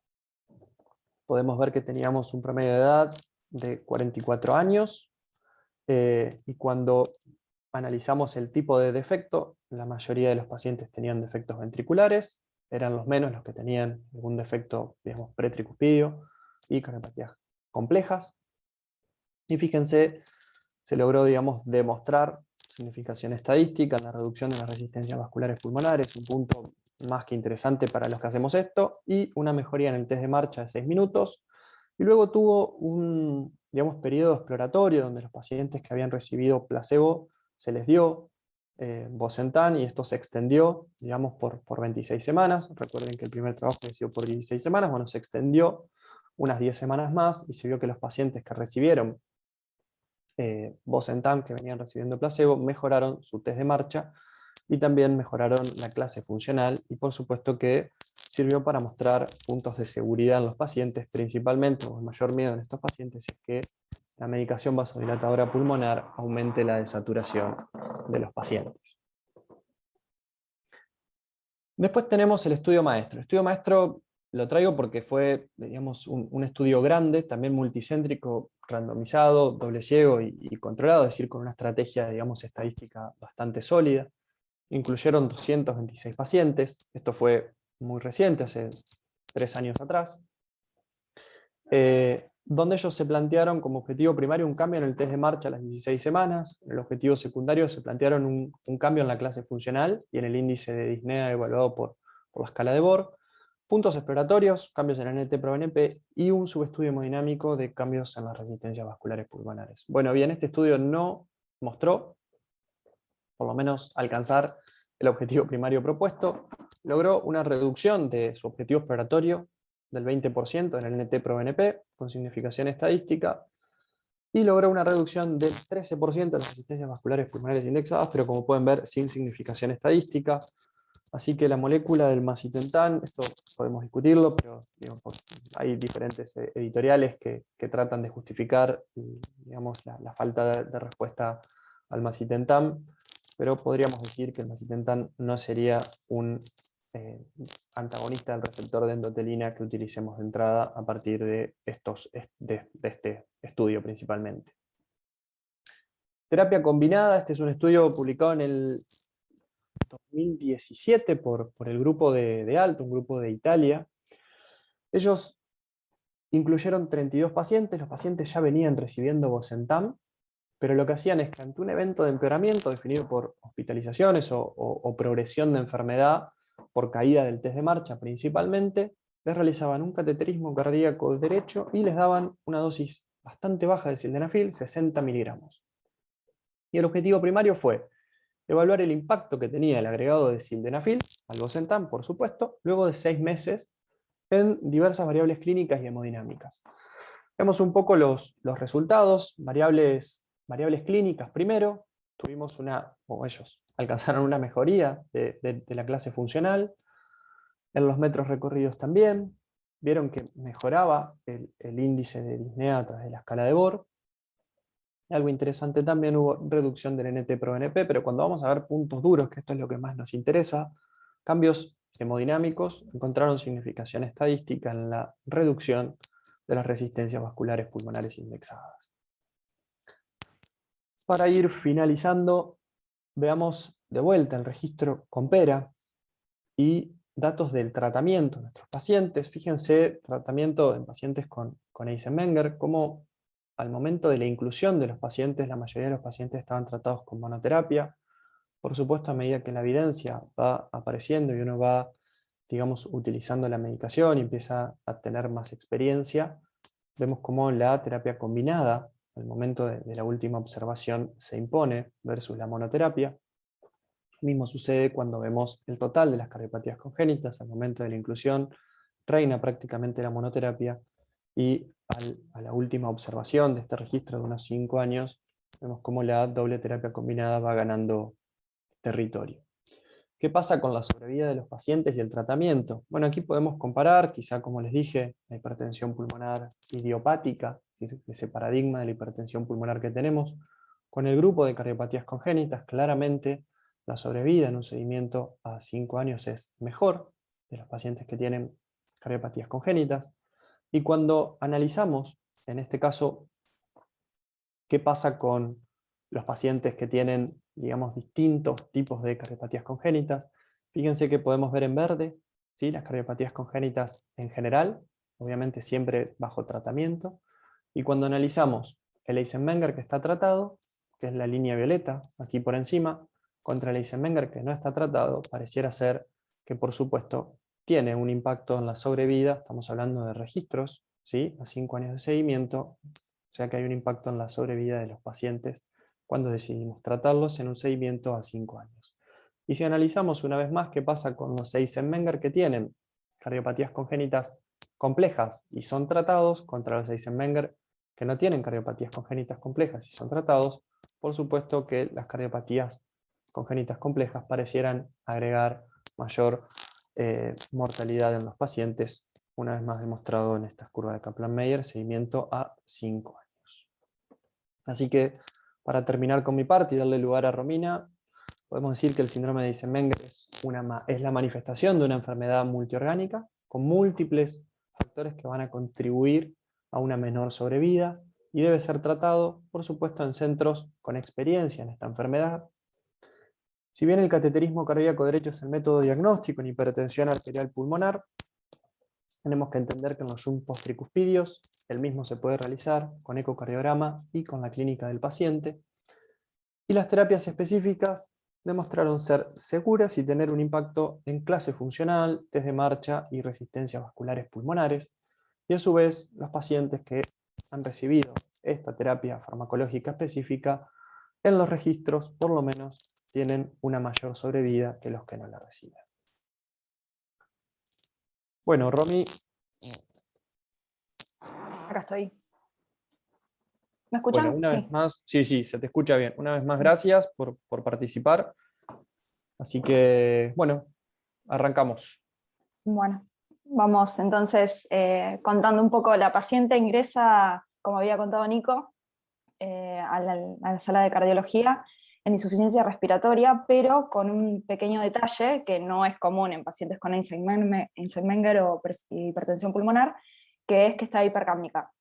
[SPEAKER 2] podemos ver que teníamos un promedio de edad de 44 años, y cuando analizamos el tipo de defecto, la mayoría de los pacientes tenían defectos ventriculares, eran los menos los que tenían algún defecto, digamos, pretricuspidio y cardiopatías complejas. Y fíjense, se logró, digamos, demostrar significación estadística en la reducción de las resistencias vasculares pulmonares, un punto más que interesante para los que hacemos esto, y una mejoría en el test de marcha de 6 minutos. Y luego tuvo un, digamos, periodo exploratorio donde los pacientes que habían recibido placebo se les dio Bosentan, y esto se extendió, digamos, por 26 semanas. Recuerden que el primer trabajo se hizo por 16 semanas, bueno, se extendió unas 10 semanas más, y se vio que los pacientes que recibieron Bosentan, que venían recibiendo placebo, mejoraron su test de marcha y también mejoraron la clase funcional, y por supuesto que sirvió para mostrar puntos de seguridad en los pacientes, principalmente, o el mayor miedo en estos pacientes es que la medicación vasodilatadora pulmonar aumente la desaturación de los pacientes. Después tenemos el estudio maestro. El estudio maestro lo traigo porque fue, digamos, un estudio grande, también multicéntrico, randomizado, doble ciego y controlado, es decir, con una estrategia, digamos, estadística bastante sólida. Incluyeron 226 pacientes, esto fue muy reciente, hace 3 años atrás, donde ellos se plantearon como objetivo primario un cambio en el test de marcha a las 16 semanas, en el objetivo secundario se plantearon un cambio en la clase funcional y en el índice de disnea evaluado por la escala de Borg, puntos exploratorios, cambios en el NT-proBNP y un subestudio hemodinámico de cambios en las resistencias vasculares pulmonares. Bueno, bien, este estudio no mostró, por lo menos, alcanzar el objetivo primario propuesto, logró una reducción de su objetivo exploratorio del 20% en el NT-proBNP, con significación estadística, y logró una reducción del 13% en las resistencias vasculares pulmonares indexadas, pero como pueden ver, sin significación estadística. Así que la molécula del macitentan, esto podemos discutirlo, pero digamos, hay diferentes editoriales que tratan de justificar, digamos, la falta de respuesta al macitentan, pero podríamos decir que el macitentan no sería un antagonista del receptor de endotelina que utilicemos de entrada a partir de este estudio principalmente. Terapia combinada, este es un estudio publicado en el 2017 por el grupo de Alto, un grupo de Italia. Ellos incluyeron 32 pacientes, los pacientes ya venían recibiendo Bosentan, pero lo que hacían es que ante un evento de empeoramiento definido por hospitalizaciones o progresión de enfermedad por caída del test de marcha principalmente, les realizaban un cateterismo cardíaco derecho y les daban una dosis bastante baja de sildenafil, 60 miligramos. Y el objetivo primario fue evaluar el impacto que tenía el agregado de sildenafil, albocentam por supuesto, luego de 6 meses en diversas variables clínicas y hemodinámicas. Vemos un poco los resultados, variables clínicas primero, ellos alcanzaron una mejoría de la clase funcional, en los metros recorridos también, vieron que mejoraba el índice de disnea a través de la escala de Bohr. Algo interesante también, hubo reducción del NT-proBNP, pero cuando vamos a ver puntos duros, que esto es lo que más nos interesa, cambios hemodinámicos encontraron significación estadística en la reducción de las resistencias vasculares pulmonares indexadas. Para ir finalizando, veamos de vuelta el registro Compera y datos del tratamiento de nuestros pacientes. Fíjense, tratamiento en pacientes con Eisenmenger, como al momento de la inclusión de los pacientes, la mayoría de los pacientes estaban tratados con monoterapia. Por supuesto, a medida que la evidencia va apareciendo y uno va, digamos, utilizando la medicación y empieza a tener más experiencia, vemos cómo la terapia combinada, al momento de la última observación, se impone versus la monoterapia. Lo mismo sucede cuando vemos el total de las cardiopatías congénitas, al momento de la inclusión, reina prácticamente la monoterapia, y a la última observación de este registro de unos 5 años, vemos cómo la doble terapia combinada va ganando territorio. ¿Qué pasa con la sobrevida de los pacientes y el tratamiento? Bueno, aquí podemos comparar, quizá como les dije, la hipertensión pulmonar idiopática, es decir, ese paradigma de la hipertensión pulmonar que tenemos, con el grupo de cardiopatías congénitas. Claramente la sobrevida en un seguimiento a 5 años es mejor de los pacientes que tienen cardiopatías congénitas. Y cuando analizamos, en este caso, qué pasa con los pacientes que tienen, digamos, distintos tipos de cardiopatías congénitas, fíjense que podemos ver en verde, ¿sí?, las cardiopatías congénitas en general, obviamente siempre bajo tratamiento, y cuando analizamos el Eisenmenger que está tratado, que es la línea violeta, aquí por encima, contra el Eisenmenger que no está tratado, pareciera ser que por supuesto tiene un impacto en la sobrevida. Estamos hablando de registros, ¿sí?, a 5 años de seguimiento, o sea que hay un impacto en la sobrevida de los pacientes cuando decidimos tratarlos en un seguimiento a 5 años. Y si analizamos una vez más qué pasa con los Eisenmenger que tienen cardiopatías congénitas complejas y son tratados contra los Eisenmenger que no tienen cardiopatías congénitas complejas y son tratados, por supuesto que las cardiopatías congénitas complejas parecieran agregar mayor mortalidad en los pacientes, una vez más demostrado en estas curvas de Kaplan-Meier, seguimiento a 5 años. Así que, para terminar con mi parte y darle lugar a Romina, podemos decir que el síndrome de Eisenmenger es la manifestación de una enfermedad multiorgánica, con múltiples factores que van a contribuir a una menor sobrevida, y debe ser tratado, por supuesto, en centros con experiencia en esta enfermedad. Si bien el cateterismo cardíaco derecho es el método diagnóstico en hipertensión arterial pulmonar, tenemos que entender que en los shunt postricuspidios el mismo se puede realizar con ecocardiograma y con la clínica del paciente. Y las terapias específicas demostraron ser seguras y tener un impacto en clase funcional, test de marcha y resistencias vasculares pulmonares. Y a su vez, los pacientes que han recibido esta terapia farmacológica específica, en los registros por lo menos tienen una mayor sobrevida que los que no la reciben. Bueno, Romy.
[SPEAKER 3] Acá estoy. ¿Me escuchan?
[SPEAKER 2] Bueno, una
[SPEAKER 3] Sí.
[SPEAKER 2] vez más, sí, se te escucha bien. Una vez más, gracias por participar. Así que, bueno, arrancamos.
[SPEAKER 3] Bueno, vamos entonces contando un poco. La paciente ingresa, como había contado Nico, a la sala de cardiología en insuficiencia respiratoria, pero con un pequeño detalle que no es común en pacientes con Eisenmenger o hipertensión pulmonar, que es que está hipercápnica.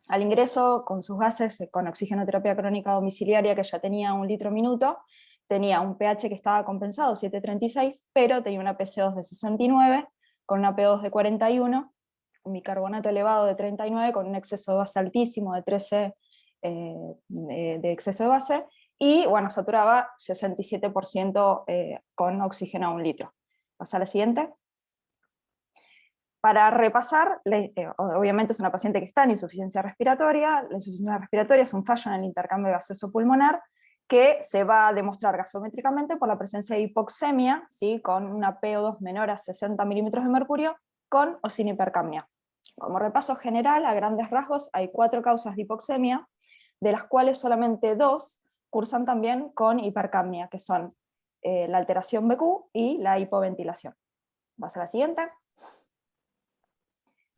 [SPEAKER 3] Al ingreso, con sus gases, con oxigenoterapia crónica domiciliaria, que ya tenía 1 litro minuto, tenía un pH que estaba compensado, 7,36, pero tenía una PC2 de 69, con una P2 de 41, un bicarbonato elevado de 39, con un exceso de base altísimo de 13 de exceso de base, y bueno, saturaba 67% con oxígeno a 1 litro. Pasa a la siguiente. Para repasar, obviamente es una paciente que está en insuficiencia respiratoria. La insuficiencia respiratoria es un fallo en el intercambio gaseoso pulmonar que se va a demostrar gasométricamente por la presencia de hipoxemia, ¿sí? Con una PO2 menor a 60 milímetros de mercurio, con o sin hipercapnia. Como repaso general, a grandes rasgos, hay 4 causas de hipoxemia, de las cuales solamente 2 cursan también con hipercapnia, que son la alteración BQ y la hipoventilación. Vamos a la siguiente.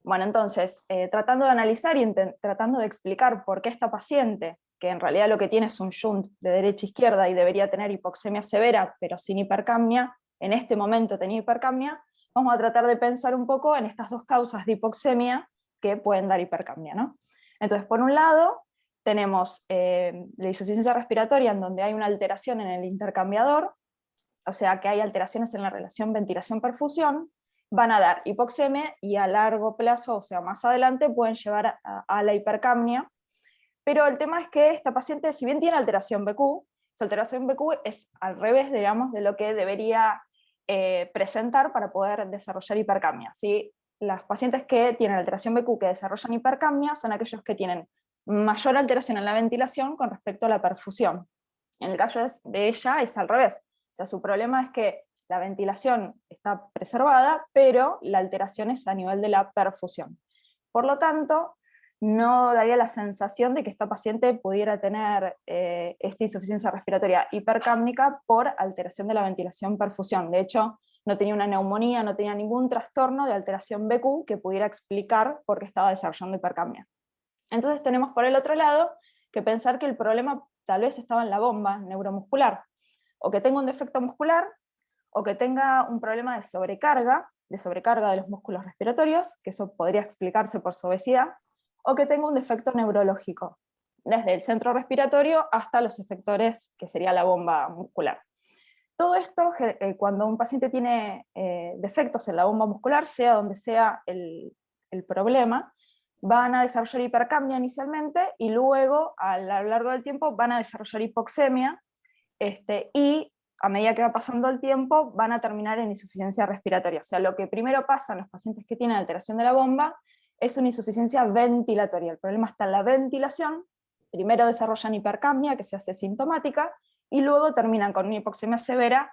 [SPEAKER 3] Bueno, entonces, tratando de analizar y tratando de explicar por qué esta paciente, que en realidad lo que tiene es un shunt de derecha a izquierda y debería tener hipoxemia severa, pero sin hipercapnia, en este momento tenía hipercapnia, vamos a tratar de pensar un poco en estas 2 causas de hipoxemia que pueden dar hipercapnia, ¿no? Entonces, por un lado, tenemos la insuficiencia respiratoria, en donde hay una alteración en el intercambiador, o sea que hay alteraciones en la relación ventilación-perfusión, van a dar hipoxemia y a largo plazo, o sea, más adelante, pueden llevar a la hipercapnia. Pero el tema es que esta paciente, si bien tiene alteración BQ, su alteración BQ es al revés, digamos, de lo que debería presentar para poder desarrollar hipercapnia, ¿sí? Las pacientes que tienen alteración BQ que desarrollan hipercapnia son aquellos que tienen mayor alteración en la ventilación con respecto a la perfusión. En el caso de ella es al revés. O sea, su problema es que la ventilación está preservada, pero la alteración es a nivel de la perfusión. Por lo tanto, no daría la sensación de que esta paciente pudiera tener esta insuficiencia respiratoria hipercápnica por alteración de la ventilación-perfusión. De hecho, no tenía una neumonía, no tenía ningún trastorno de alteración BQ que pudiera explicar por qué estaba desarrollando hipercapnia. Entonces tenemos por el otro lado que pensar que el problema tal vez estaba en la bomba neuromuscular, o que tenga un defecto muscular, o que tenga un problema de sobrecarga de los músculos respiratorios, que eso podría explicarse por su obesidad, o que tenga un defecto neurológico, desde el centro respiratorio hasta los efectores, que sería la bomba muscular. Todo esto, cuando un paciente tiene defectos en la bomba muscular, sea donde sea el problema, van a desarrollar hipercapnia inicialmente, y luego, a lo largo del tiempo, van a desarrollar hipoxemia, y a medida que va pasando el tiempo, van a terminar en insuficiencia respiratoria. O sea, lo que primero pasa en los pacientes que tienen alteración de la bomba es una insuficiencia ventilatoria. El problema está en la ventilación. Primero desarrollan hipercapnia, que se hace sintomática, y luego terminan con una hipoxemia severa,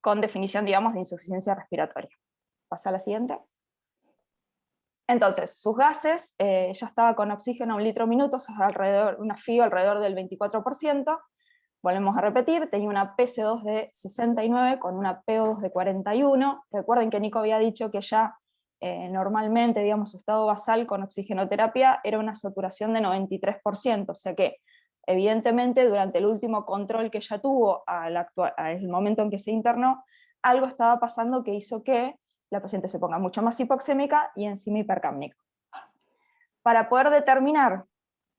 [SPEAKER 3] con definición, digamos, de insuficiencia respiratoria. Pasa a la siguiente. Entonces, sus gases, ya estaba con oxígeno a 1 litro minuto, una FIO alrededor del 24%. Volvemos a repetir, tenía una PC2 de 69 con una PO2 de 41. Recuerden que Nico había dicho que ya normalmente, digamos, su estado basal con oxigenoterapia era una saturación de 93%, o sea que evidentemente durante el último control que ella tuvo al momento en que se internó, algo estaba pasando que hizo que la paciente se ponga mucho más hipoxémica y encima hipercápnica. Para poder determinar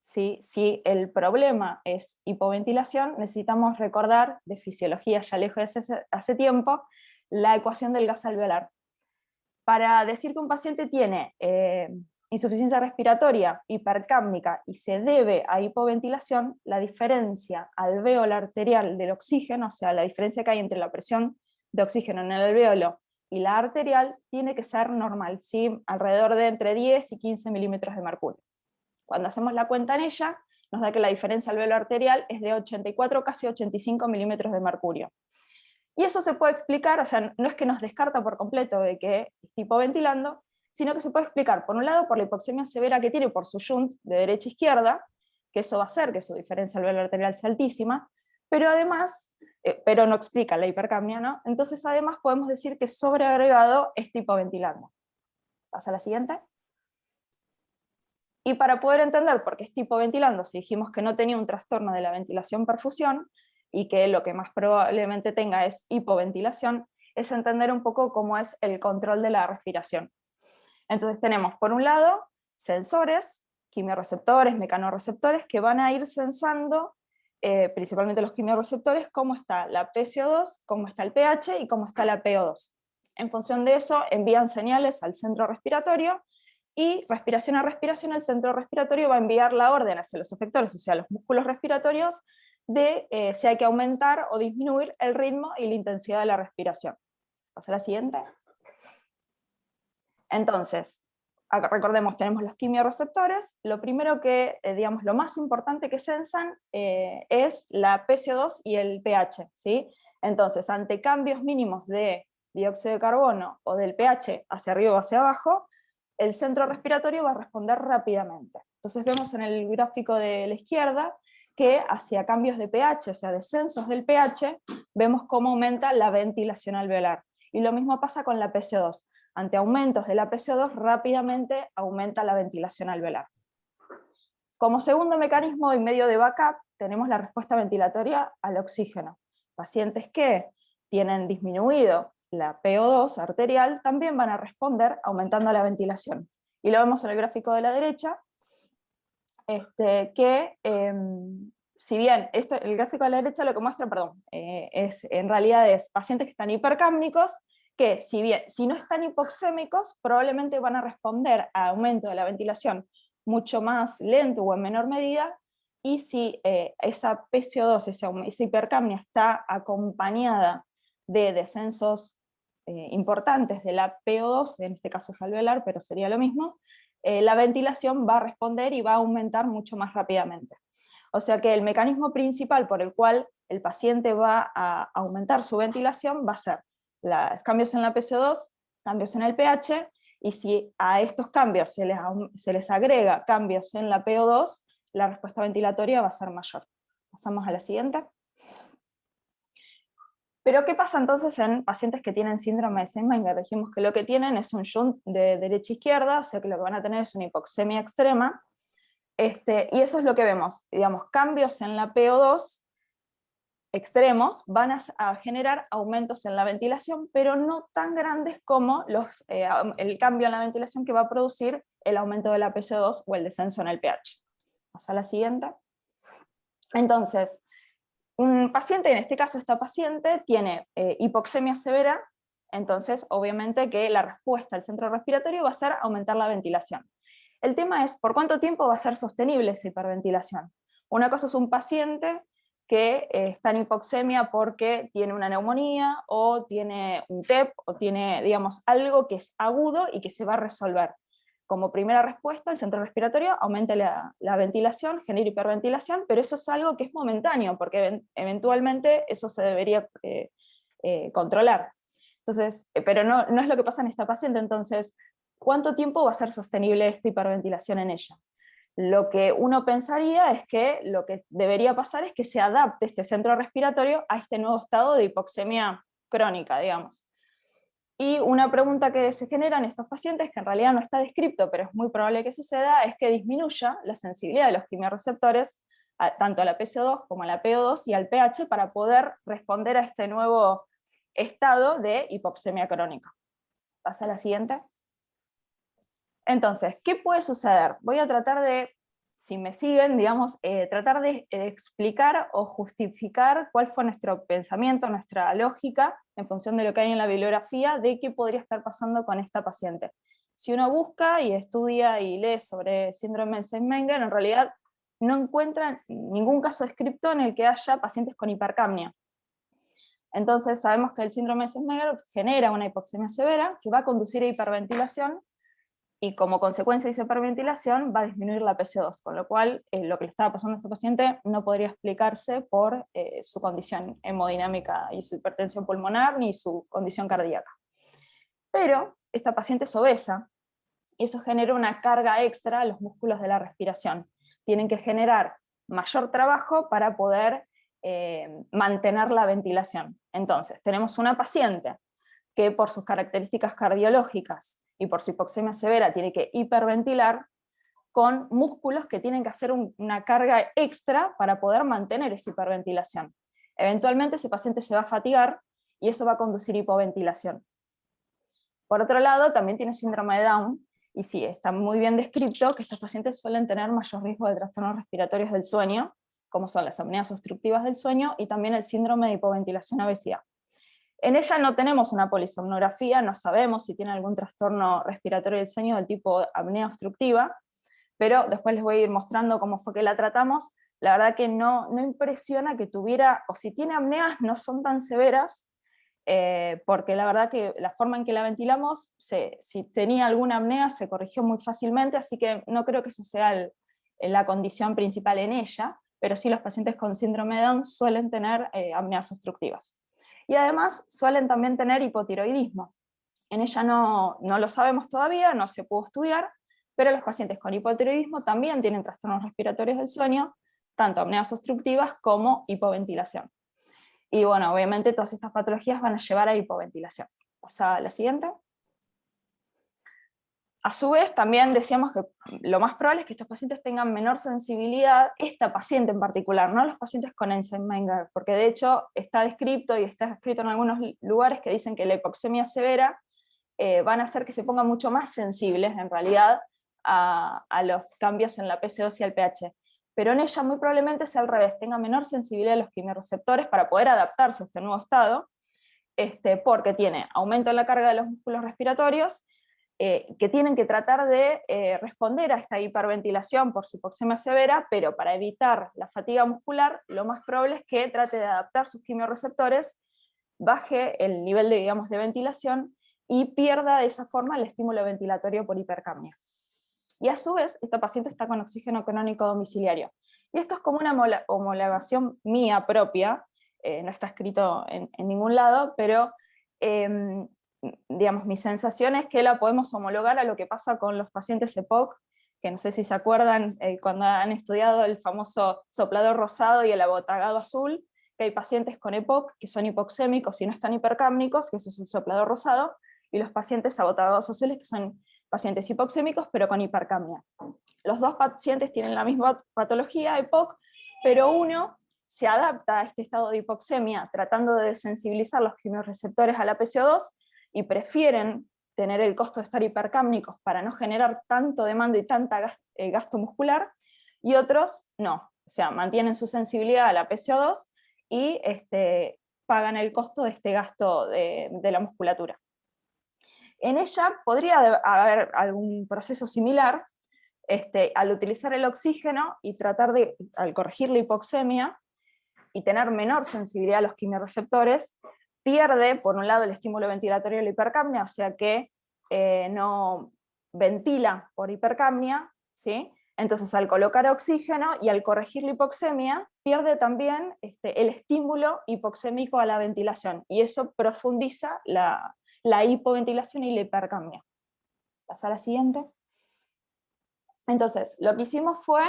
[SPEAKER 3] si el problema es hipoventilación, necesitamos recordar, de fisiología ya lejos de hace tiempo, la ecuación del gas alveolar. Para decir que un paciente tiene insuficiencia respiratoria hipercápnica y se debe a hipoventilación, la diferencia alveolar arterial del oxígeno, o sea, la diferencia que hay entre la presión de oxígeno en el alveolo y la arterial, tiene que ser normal, ¿sí? Alrededor de entre 10 y 15 milímetros de mercurio. Cuando hacemos la cuenta en ella, nos da que la diferencia alveolar arterial es de 84, casi 85 milímetros de mercurio. Y eso se puede explicar, o sea, no es que nos descarta por completo de que esté hipoventilando, sino que se puede explicar, por un lado, por la hipoxemia severa que tiene por su shunt de derecha a izquierda, que eso va a hacer que su diferencia alveolar arterial sea altísima, pero además, pero no explica la hipercapnia, ¿no? Entonces además podemos decir que sobreagregado está hipoventilando. Pasa a la siguiente. Y para poder entender por qué está hipoventilando, si dijimos que no tenía un trastorno de la ventilación-perfusión, y que lo que más probablemente tenga es hipoventilación, es entender un poco cómo es el control de la respiración. Entonces tenemos, por un lado, sensores, quimiorreceptores, mecanorreceptores, que van a ir sensando, principalmente los quimiorreceptores, cómo está la PCO2, cómo está el pH y cómo está la PO2. En función de eso, envían señales al centro respiratorio, y respiración a respiración el centro respiratorio va a enviar la orden hacia los efectores, o sea, los músculos respiratorios, de si hay que aumentar o disminuir el ritmo y la intensidad de la respiración. Pasa a la siguiente. Entonces, acá recordemos, tenemos los quimiorreceptores. Lo primero que, digamos, lo más importante que sensan es la PCO2 y el pH, ¿sí? Entonces, ante cambios mínimos de dióxido de carbono o del pH hacia arriba o hacia abajo, el centro respiratorio va a responder rápidamente. Entonces vemos en el gráfico de la izquierda que hacia cambios de pH, o sea, descensos del pH, vemos cómo aumenta la ventilación alveolar. Y lo mismo pasa con la PCO2. Ante aumentos de la PCO2, rápidamente aumenta la ventilación alveolar. Como segundo mecanismo y medio de backup, tenemos la respuesta ventilatoria al oxígeno. Pacientes que tienen disminuido la PO2 arterial también van a responder aumentando la ventilación. Y lo vemos en el gráfico de la derecha, que si bien el gráfico de la derecha lo que muestra, en realidad es pacientes que están hipercápnicos, que si no están hipoxémicos, probablemente van a responder a aumento de la ventilación mucho más lento o en menor medida, y si esa PCO2, esa hipercapnia está acompañada de descensos importantes de la PO2, en este caso es alveolar, pero sería lo mismo, la ventilación va a responder y va a aumentar mucho más rápidamente. O sea que el mecanismo principal por el cual el paciente va a aumentar su ventilación va a ser cambios en la PCO2, cambios en el pH, y si a estos cambios se les agrega cambios en la PO2, la respuesta ventilatoria va a ser mayor. Pasamos a la siguiente. Pero ¿qué pasa entonces en pacientes que tienen síndrome de Eisenmenger? Dijimos que lo que tienen es un shunt de derecha a izquierda, o sea que lo que van a tener es una hipoxemia extrema, y eso es lo que vemos, digamos, cambios en la PO2 extremos van a generar aumentos en la ventilación, pero no tan grandes como el cambio en la ventilación que va a producir el aumento de la PCO2 o el descenso en el pH. Pasa a la siguiente. Entonces, un paciente, en este caso esta paciente, tiene hipoxemia severa, entonces obviamente que la respuesta al centro respiratorio va a ser aumentar la ventilación. El tema es, ¿por cuánto tiempo va a ser sostenible esa hiperventilación? Una cosa es un paciente que está en hipoxemia porque tiene una neumonía, o tiene un TEP, o tiene, digamos, algo que es agudo y que se va a resolver. Como primera respuesta, el centro respiratorio aumenta la ventilación, genera hiperventilación, pero eso es algo que es momentáneo, porque eventualmente eso se debería controlar. Entonces, pero no es lo que pasa en esta paciente. Entonces, ¿cuánto tiempo va a ser sostenible esta hiperventilación en ella? Lo que uno pensaría es que lo que debería pasar es que se adapte este centro respiratorio a este nuevo estado de hipoxemia crónica, digamos. Y una pregunta que se genera en estos pacientes, que en realidad no está descrito, pero es muy probable que suceda, es que disminuya la sensibilidad de los quimiorreceptores, tanto a la PCO2 como a la PO2 y al pH, para poder responder a este nuevo estado de hipoxemia crónica. Pasa a la siguiente. Entonces, ¿qué puede suceder? Voy a tratar de, si me siguen, digamos, tratar de explicar o justificar cuál fue nuestro pensamiento, nuestra lógica, en función de lo que hay en la bibliografía, de qué podría estar pasando con esta paciente. Si uno busca y estudia y lee sobre síndrome de Eisenmenger, en realidad no encuentran ningún caso descrito en el que haya pacientes con hipercapnia. Entonces sabemos que el síndrome de Eisenmenger genera una hipoxemia severa que va a conducir a hiperventilación, y como consecuencia de esa hiperventilación va a disminuir la PCO2, con lo cual lo que le estaba pasando a este paciente no podría explicarse por su condición hemodinámica y su hipertensión pulmonar, ni su condición cardíaca. Pero esta paciente es obesa, y eso genera una carga extra a los músculos de la respiración. Tienen que generar mayor trabajo para poder mantener la ventilación. Entonces, tenemos una paciente que por sus características cardiológicas y por su hipoxemia severa tiene que hiperventilar, con músculos que tienen que hacer una carga extra para poder mantener esa hiperventilación. Eventualmente ese paciente se va a fatigar y eso va a conducir a hipoventilación. Por otro lado, también tiene síndrome de Down, y sí, está muy bien descrito que estos pacientes suelen tener mayor riesgo de trastornos respiratorios del sueño, como son las apneas obstructivas del sueño y también el síndrome de hipoventilación-obesidad. En ella no tenemos una polisomnografía, no sabemos si tiene algún trastorno respiratorio del sueño del tipo apnea obstructiva, pero después les voy a ir mostrando cómo fue que la tratamos. La verdad que no impresiona que tuviera, o si tiene apneas no son tan severas, porque la verdad que la forma en que la ventilamos, si tenía alguna apnea se corrigió muy fácilmente, así que no creo que esa sea la condición principal en ella, pero sí los pacientes con síndrome de Down suelen tener apneas obstructivas. Y además suelen también tener hipotiroidismo. En ella no lo sabemos todavía, no se pudo estudiar, pero los pacientes con hipotiroidismo también tienen trastornos respiratorios del sueño, tanto apneas obstructivas como hipoventilación. Y bueno, obviamente todas estas patologías van a llevar a hipoventilación. Pasa a la siguiente. A su vez, también decíamos que lo más probable es que estos pacientes tengan menor sensibilidad, esta paciente en particular, no los pacientes con Alzheimer, porque de hecho está descrito y está escrito en algunos lugares que dicen que la hipoxemia severa van a hacer que se pongan mucho más sensibles en realidad a los cambios en la PC2 y al pH. Pero en ella muy probablemente sea al revés, tenga menor sensibilidad a los quimiorreceptores para poder adaptarse a este nuevo estado, porque tiene aumento en la carga de los músculos respiratorios, que tienen que tratar de responder a esta hiperventilación por su hipoxemia severa, pero para evitar la fatiga muscular, lo más probable es que trate de adaptar sus quimiorreceptores, baje el nivel de, digamos, de ventilación y pierda de esa forma el estímulo ventilatorio por hipercapnia. Y a su vez, esta paciente está con oxígeno crónico domiciliario. Y esto es como una homologación mía propia, no está escrito en ningún lado, pero digamos, mi sensación es que la podemos homologar a lo que pasa con los pacientes EPOC, que no sé si se acuerdan cuando han estudiado el famoso soplador rosado y el abotagado azul, que hay pacientes con EPOC que son hipoxémicos y no están hipercápnicos, que ese es el soplador rosado, y los pacientes abotagados azules que son pacientes hipoxémicos pero con hipercapnia. Los dos pacientes tienen la misma patología, EPOC, pero uno se adapta a este estado de hipoxemia tratando de desensibilizar los quimiorreceptores a la PCO2 y prefieren tener el costo de estar hipercápnicos para no generar tanto demanda y tanta gasto muscular, y otros no, o sea, mantienen su sensibilidad a la PCO2 y pagan el costo de este gasto de la musculatura. En ella podría haber algún proceso similar, al utilizar el oxígeno y tratar de, al corregir la hipoxemia y tener menor sensibilidad a los quimiorreceptores, pierde, por un lado, el estímulo ventilatorio de la hipercapnia, o sea que no ventila por hipercapnia, ¿sí? Entonces al colocar oxígeno y al corregir la hipoxemia, pierde también el estímulo hipoxémico a la ventilación, y eso profundiza la hipoventilación y la hipercapnia. Pasa a la siguiente. Entonces, lo que hicimos fue,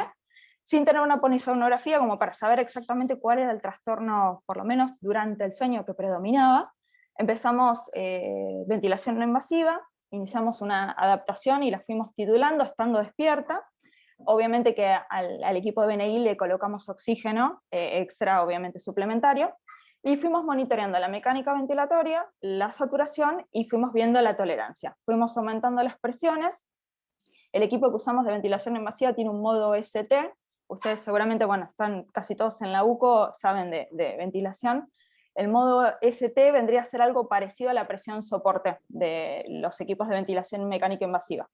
[SPEAKER 3] sin tener una polisomnografía como para saber exactamente cuál era el trastorno, por lo menos durante el sueño que predominaba, empezamos ventilación no invasiva, iniciamos una adaptación y la fuimos titulando estando despierta. Obviamente que al equipo de BNI le colocamos oxígeno extra, obviamente suplementario, y fuimos monitoreando la mecánica ventilatoria, la saturación, y fuimos viendo la tolerancia. Fuimos aumentando las presiones. El equipo que usamos de ventilación invasiva tiene un modo ST, ustedes seguramente, bueno, están casi todos en la UCO, saben de ventilación. El modo ST vendría a ser algo parecido a la presión soporte de los equipos de ventilación mecánica invasiva.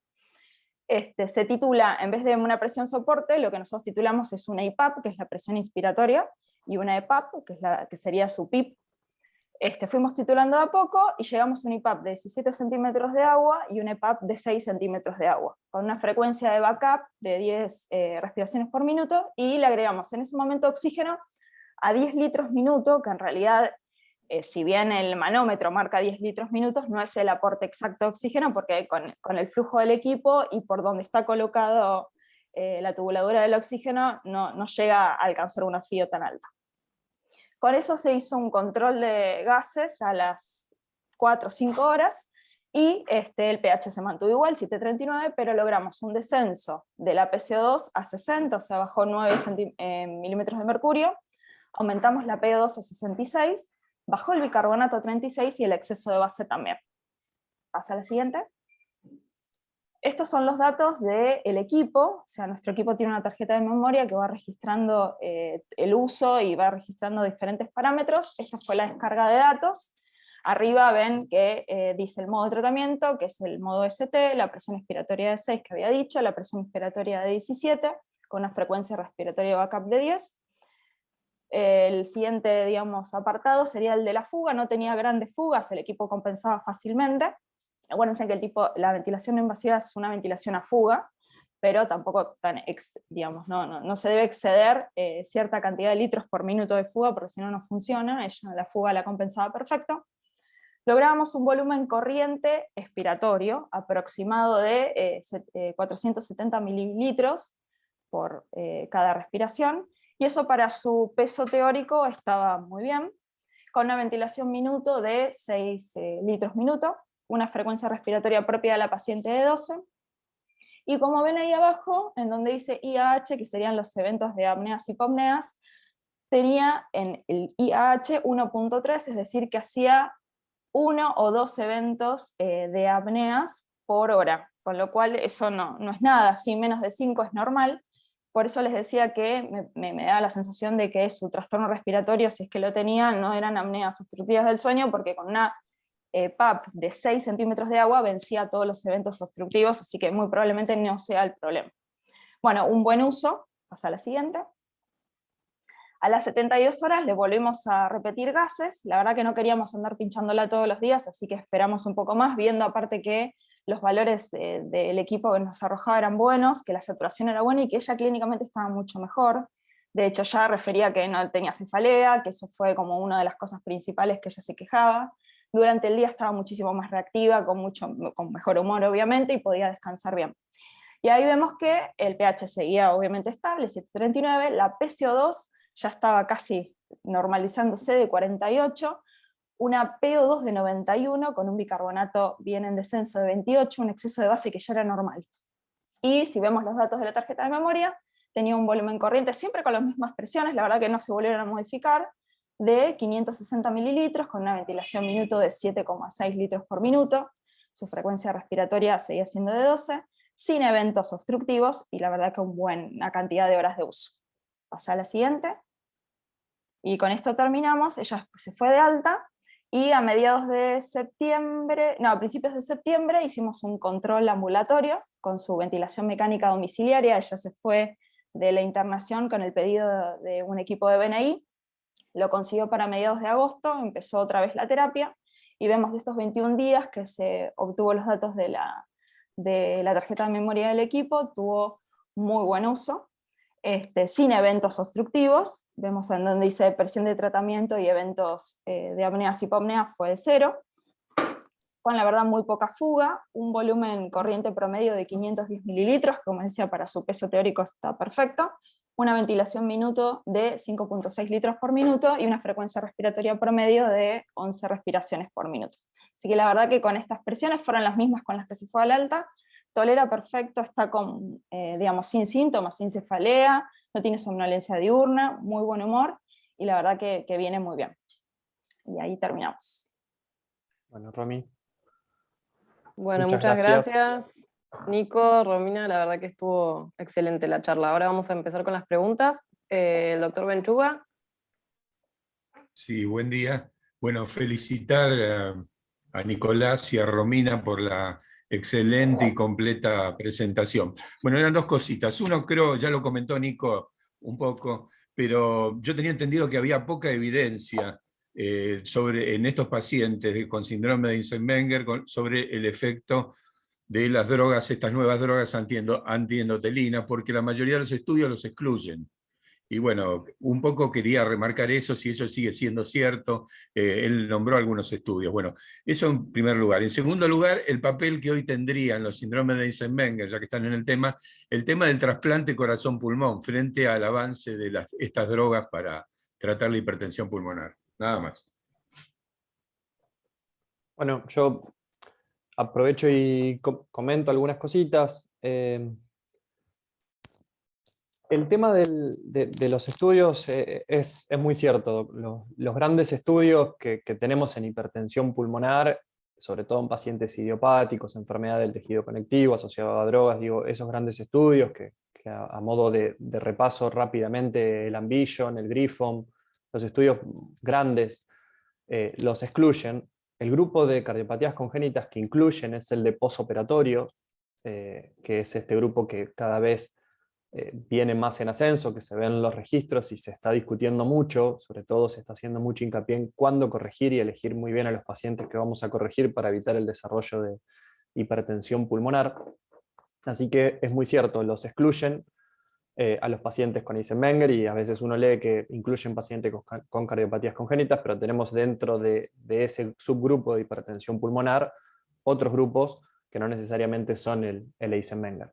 [SPEAKER 3] Se titula, en vez de una presión soporte, lo que nosotros titulamos es una IPAP, que es la presión inspiratoria, y una EPAP, que sería su PIP. Fuimos titulando de a poco y llegamos a un IPAP de 17 centímetros de agua y un EPAP de 6 centímetros de agua, con una frecuencia de backup de 10 respiraciones por minuto, y le agregamos en ese momento oxígeno a 10 litros minuto, que en realidad, si bien el manómetro marca 10 litros minutos, no es el aporte exacto de oxígeno, porque con el flujo del equipo y por donde está colocado la tubuladura del oxígeno, no llega a alcanzar una FIO tan alta. Con eso se hizo un control de gases a las 4 o 5 horas, y el pH se mantuvo igual, 7,39, pero logramos un descenso de la PCO2 a 60, o sea, bajó 9 milímetros de mercurio, aumentamos la PO2 a 66, bajó el bicarbonato a 36 y el exceso de base también. Pasa a la siguiente. Estos son los datos del equipo, o sea, nuestro equipo tiene una tarjeta de memoria que va registrando el uso y va registrando diferentes parámetros. Esta fue la descarga de datos. Arriba ven que dice el modo de tratamiento, que es el modo ST, la presión expiratoria de 6 que había dicho, la presión expiratoria de 17, con una frecuencia respiratoria backup de 10. El siguiente, digamos, apartado sería el de la fuga, no tenía grandes fugas, el equipo compensaba fácilmente. Acuérdense que la ventilación no invasiva es una ventilación a fuga, pero tampoco digamos, no se debe exceder cierta cantidad de litros por minuto de fuga, porque si no, no funciona, la fuga la compensaba perfecto. Lográbamos un volumen corriente expiratorio aproximado de 470 mililitros por cada respiración, y eso para su peso teórico estaba muy bien, con una ventilación minuto de 6 litros minuto, una frecuencia respiratoria propia de la paciente de 12, y como ven ahí abajo, en donde dice IAH, que serían los eventos de apneas y hipopneas, tenía en el IAH 1.3, es decir, que hacía 1 o 2 eventos de apneas por hora, con lo cual eso no es nada, si menos de 5 es normal. Por eso les decía que me da la sensación de que su trastorno respiratorio, si es que lo tenía, no eran apneas obstructivas del sueño, porque con una PAP de 6 centímetros de agua vencía todos los eventos obstructivos, así que muy probablemente no sea el problema. Bueno, un buen uso, pasa a la siguiente. A las 72 horas le volvimos a repetir gases, la verdad que no queríamos andar pinchándola todos los días, así que esperamos un poco más, viendo aparte que los valores del equipo que nos arrojaba eran buenos, que la saturación era buena y que ella clínicamente estaba mucho mejor. De hecho ya refería que no tenía cefalea, que eso fue como una de las cosas principales que ella se quejaba. Durante el día estaba muchísimo más reactiva, con mejor humor obviamente, y podía descansar bien. Y ahí vemos que el pH seguía obviamente estable, 7,39, la PCO2 ya estaba casi normalizándose de 48, una PO2 de 91 con un bicarbonato bien en descenso de 28, un exceso de base que ya era normal. Y si vemos los datos de la tarjeta de memoria, tenía un volumen corriente siempre con las mismas presiones, la verdad que no se volvieron a modificar, de 560 mililitros con una ventilación minuto de 7,6 litros por minuto, su frecuencia respiratoria seguía siendo de 12, sin eventos obstructivos, y la verdad que una cantidad de horas de uso. Pasa a la siguiente. Y con esto terminamos, ella se fue de alta, y a principios de septiembre hicimos un control ambulatorio con su ventilación mecánica domiciliaria. Ella se fue de la internación con el pedido de un equipo de BNI, lo consiguió para mediados de agosto, empezó otra vez la terapia, y vemos de estos 21 días que se obtuvo los datos de la tarjeta de memoria del equipo, tuvo muy buen uso, sin eventos obstructivos. Vemos en donde dice presión de tratamiento y eventos de apneas y hipopneas fue de 0, con la verdad muy poca fuga, un volumen corriente promedio de 510 mililitros, como decía, para su peso teórico está perfecto, una ventilación minuto de 5,6 litros por minuto y una frecuencia respiratoria promedio de 11 respiraciones por minuto. Así que la verdad que con estas presiones fueron las mismas con las que se fue al alta, tolera perfecto, está digamos, sin síntomas, sin cefalea, no tiene somnolencia diurna, muy buen humor, y la verdad que viene muy bien. Y ahí terminamos.
[SPEAKER 2] Bueno, Romy.
[SPEAKER 1] Bueno, muchas gracias, Nico, Romina, la verdad que estuvo excelente la charla. Ahora vamos a empezar con las preguntas. El doctor Benchuga.
[SPEAKER 4] Sí, buen día. Bueno, felicitar a Nicolás y a Romina por la excelente y completa presentación. Bueno, eran dos cositas. Uno, creo, ya lo comentó Nico un poco, pero yo tenía entendido que había poca evidencia en estos pacientes con síndrome de Eisenmenger sobre el efecto de las drogas, estas nuevas drogas antiendotelinas, porque la mayoría de los estudios los excluyen. Y bueno, un poco quería remarcar eso, si eso sigue siendo cierto. Él nombró algunos estudios. Bueno, eso en primer lugar. En segundo lugar, el papel que hoy tendrían los síndromes de Eisenmenger, ya que están en el tema del trasplante corazón-pulmón, frente al avance de estas drogas para tratar la hipertensión pulmonar. Nada más.
[SPEAKER 2] Bueno, yo aprovecho y comento algunas cositas. El tema de los estudios es muy cierto. Los grandes estudios que tenemos en hipertensión pulmonar, sobre todo en pacientes idiopáticos, enfermedad del tejido conectivo asociado a drogas, digo, esos grandes estudios que a modo de repaso rápidamente, el Ambition, el Griffon, los estudios grandes los excluyen. El grupo de cardiopatías congénitas que incluyen es el de posoperatorio, que es este grupo que cada vez viene más en ascenso, que se ve en los registros y se está discutiendo mucho, sobre todo se está haciendo mucho hincapié en cuándo corregir y elegir muy bien a los pacientes que vamos a corregir para evitar el desarrollo de hipertensión pulmonar. Así que es muy cierto, los excluyen a los pacientes con Eisenmenger, y a veces uno lee que incluyen pacientes con cardiopatías congénitas, pero tenemos dentro de ese subgrupo de hipertensión pulmonar otros grupos que no necesariamente son el Eisenmenger.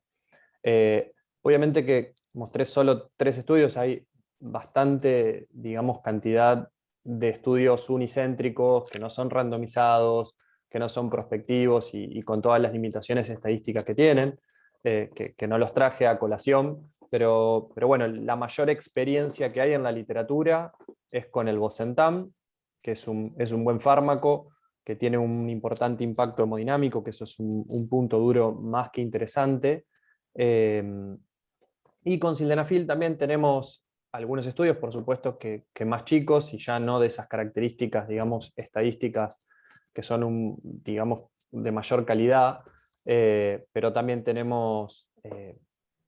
[SPEAKER 2] Obviamente que mostré solo 3 estudios, hay bastante, digamos, cantidad de estudios unicéntricos que no son randomizados, que no son prospectivos y con todas las limitaciones estadísticas que tienen, que no los traje a colación, pero bueno, la mayor experiencia que hay en la literatura es con el Bosentan, que es un buen fármaco, que tiene un importante impacto hemodinámico, que eso es un punto duro más que interesante. Y con sildenafil también tenemos algunos estudios, por supuesto, que más chicos y ya no de esas características, digamos, estadísticas que son, digamos, de mayor calidad, pero también tenemos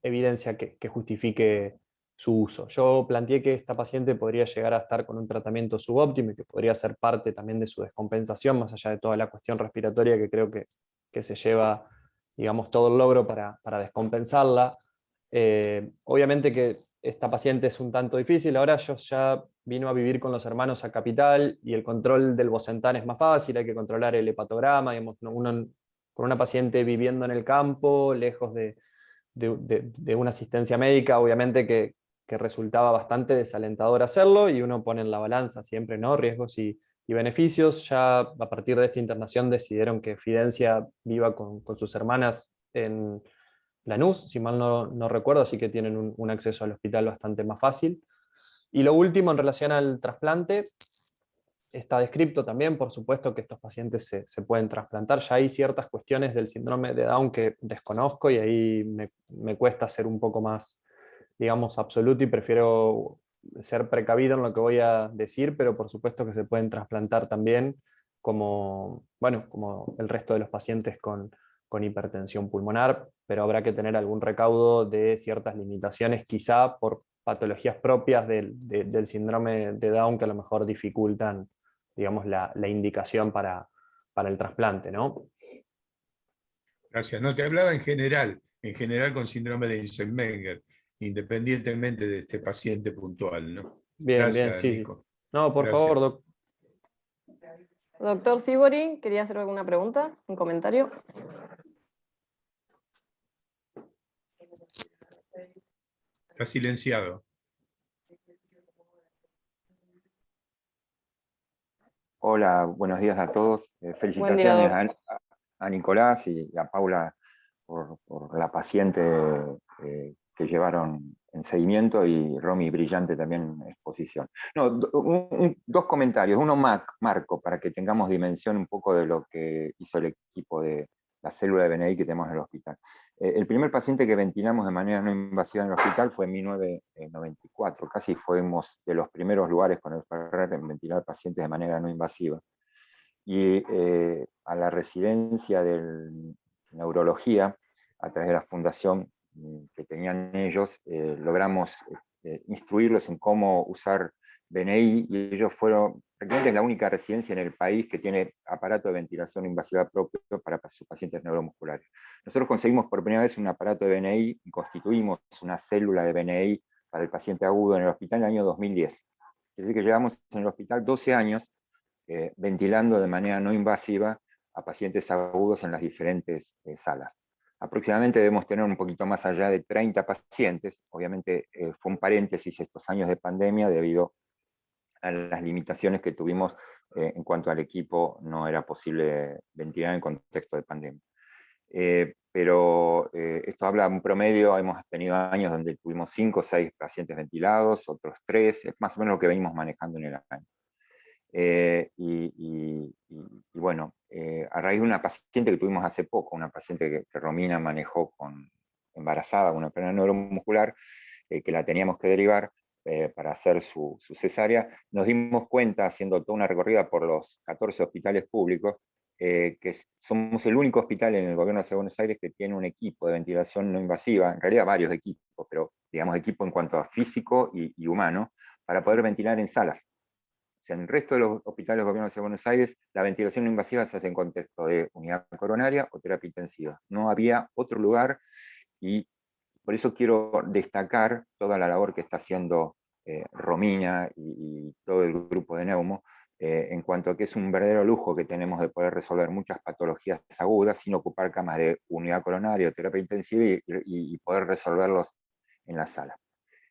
[SPEAKER 2] evidencia que justifique su uso. Yo planteé que esta paciente podría llegar a estar con un tratamiento subóptimo y que podría ser parte también de su descompensación, más allá de toda la cuestión respiratoria que creo que se lleva, digamos, todo el logro para descompensarla. Obviamente que esta paciente es un tanto difícil, ahora yo ya vino a vivir con los hermanos a Capital y el control del Bosentan es más fácil, hay que controlar el hepatograma, digamos, uno, con una paciente viviendo en el campo, lejos de una asistencia médica, obviamente que resultaba bastante desalentador hacerlo, y uno pone en la balanza siempre, ¿no?, riesgos y beneficios. Ya a partir de esta internación decidieron que Fidencia viva con sus hermanas en Lanús, si mal no recuerdo, así que tienen un acceso al hospital bastante más fácil. Y lo último en relación al trasplante, está descrito también, por supuesto, que estos pacientes se pueden trasplantar. Ya hay ciertas cuestiones del síndrome de Down que desconozco y ahí me cuesta ser un poco más, digamos, absoluto, y prefiero ser precavido en lo que voy a decir, pero por supuesto que se pueden trasplantar también como, bueno, como el resto de los pacientes con hipertensión pulmonar, pero habrá que tener algún recaudo de ciertas limitaciones, quizá por patologías propias del síndrome de Down que a lo mejor dificultan, digamos, la indicación para el trasplante, ¿no?
[SPEAKER 4] Gracias. No, te hablaba en general con síndrome de Eisenmenger, independientemente de este paciente puntual, ¿no?
[SPEAKER 2] Bien, bien,
[SPEAKER 4] Gracias,
[SPEAKER 2] sí,
[SPEAKER 4] Nico.
[SPEAKER 2] sí. No, por
[SPEAKER 4] Gracias.
[SPEAKER 2] favor, doctor.
[SPEAKER 1] Doctor Sibori, ¿quería hacer alguna pregunta? ¿Un comentario?
[SPEAKER 4] Está silenciado.
[SPEAKER 5] Hola, buenos días a todos.
[SPEAKER 1] Buen día,
[SPEAKER 5] Felicitaciones
[SPEAKER 1] doctor.
[SPEAKER 5] a Nicolás y a Paula por la paciente que llevaron en seguimiento, y Romy brillante también en exposición. No, dos comentarios. Uno marco, para que tengamos dimensión un poco de lo que hizo el equipo de la célula de BNI que tenemos en el hospital. El primer paciente que ventilamos de manera no invasiva en el hospital fue en 1994. Casi fuimos de los primeros lugares con el Ferrer en ventilar pacientes de manera no invasiva. Y a la residencia de neurología, a través de la fundación que tenían ellos, logramos instruirlos en cómo usar BNI, y ellos fueron, prácticamente es la única residencia en el país que tiene aparato de ventilación invasiva propio para sus pacientes neuromusculares. Nosotros conseguimos por primera vez un aparato de BNI y constituimos una célula de BNI para el paciente agudo en el hospital en el año 2010. Es decir, que llevamos en el hospital 12 años ventilando de manera no invasiva a pacientes agudos en las diferentes salas. Aproximadamente debemos tener un poquito más allá de 30 pacientes. Obviamente fue un paréntesis estos años de pandemia debido a las limitaciones que tuvimos en cuanto al equipo. No era posible ventilar en contexto de pandemia. Pero esto habla un promedio. Hemos tenido años donde tuvimos 5 o 6 pacientes ventilados, otros 3, es más o menos lo que venimos manejando en el año. Y bueno, a raíz de una paciente que tuvimos hace poco, una paciente que Romina manejó embarazada, una enfermedad neuromuscular, que la teníamos que derivar, para hacer su cesárea, nos dimos cuenta, haciendo toda una recorrida por los 14 hospitales públicos, que somos el único hospital en el gobierno de Buenos Aires que tiene un equipo de ventilación no invasiva, en realidad varios equipos, pero digamos equipo en cuanto a físico y humano, para poder ventilar en salas. O sea, en el resto de los hospitales del gobierno de Buenos Aires, la ventilación no invasiva se hace en contexto de unidad coronaria o terapia intensiva. No había otro lugar, y por eso quiero destacar toda la labor que está haciendo Romina y todo el grupo de Neumo, en cuanto a que es un verdadero lujo que tenemos de poder resolver muchas patologías agudas sin ocupar camas de unidad coronaria o terapia intensiva y poder resolverlos en la sala.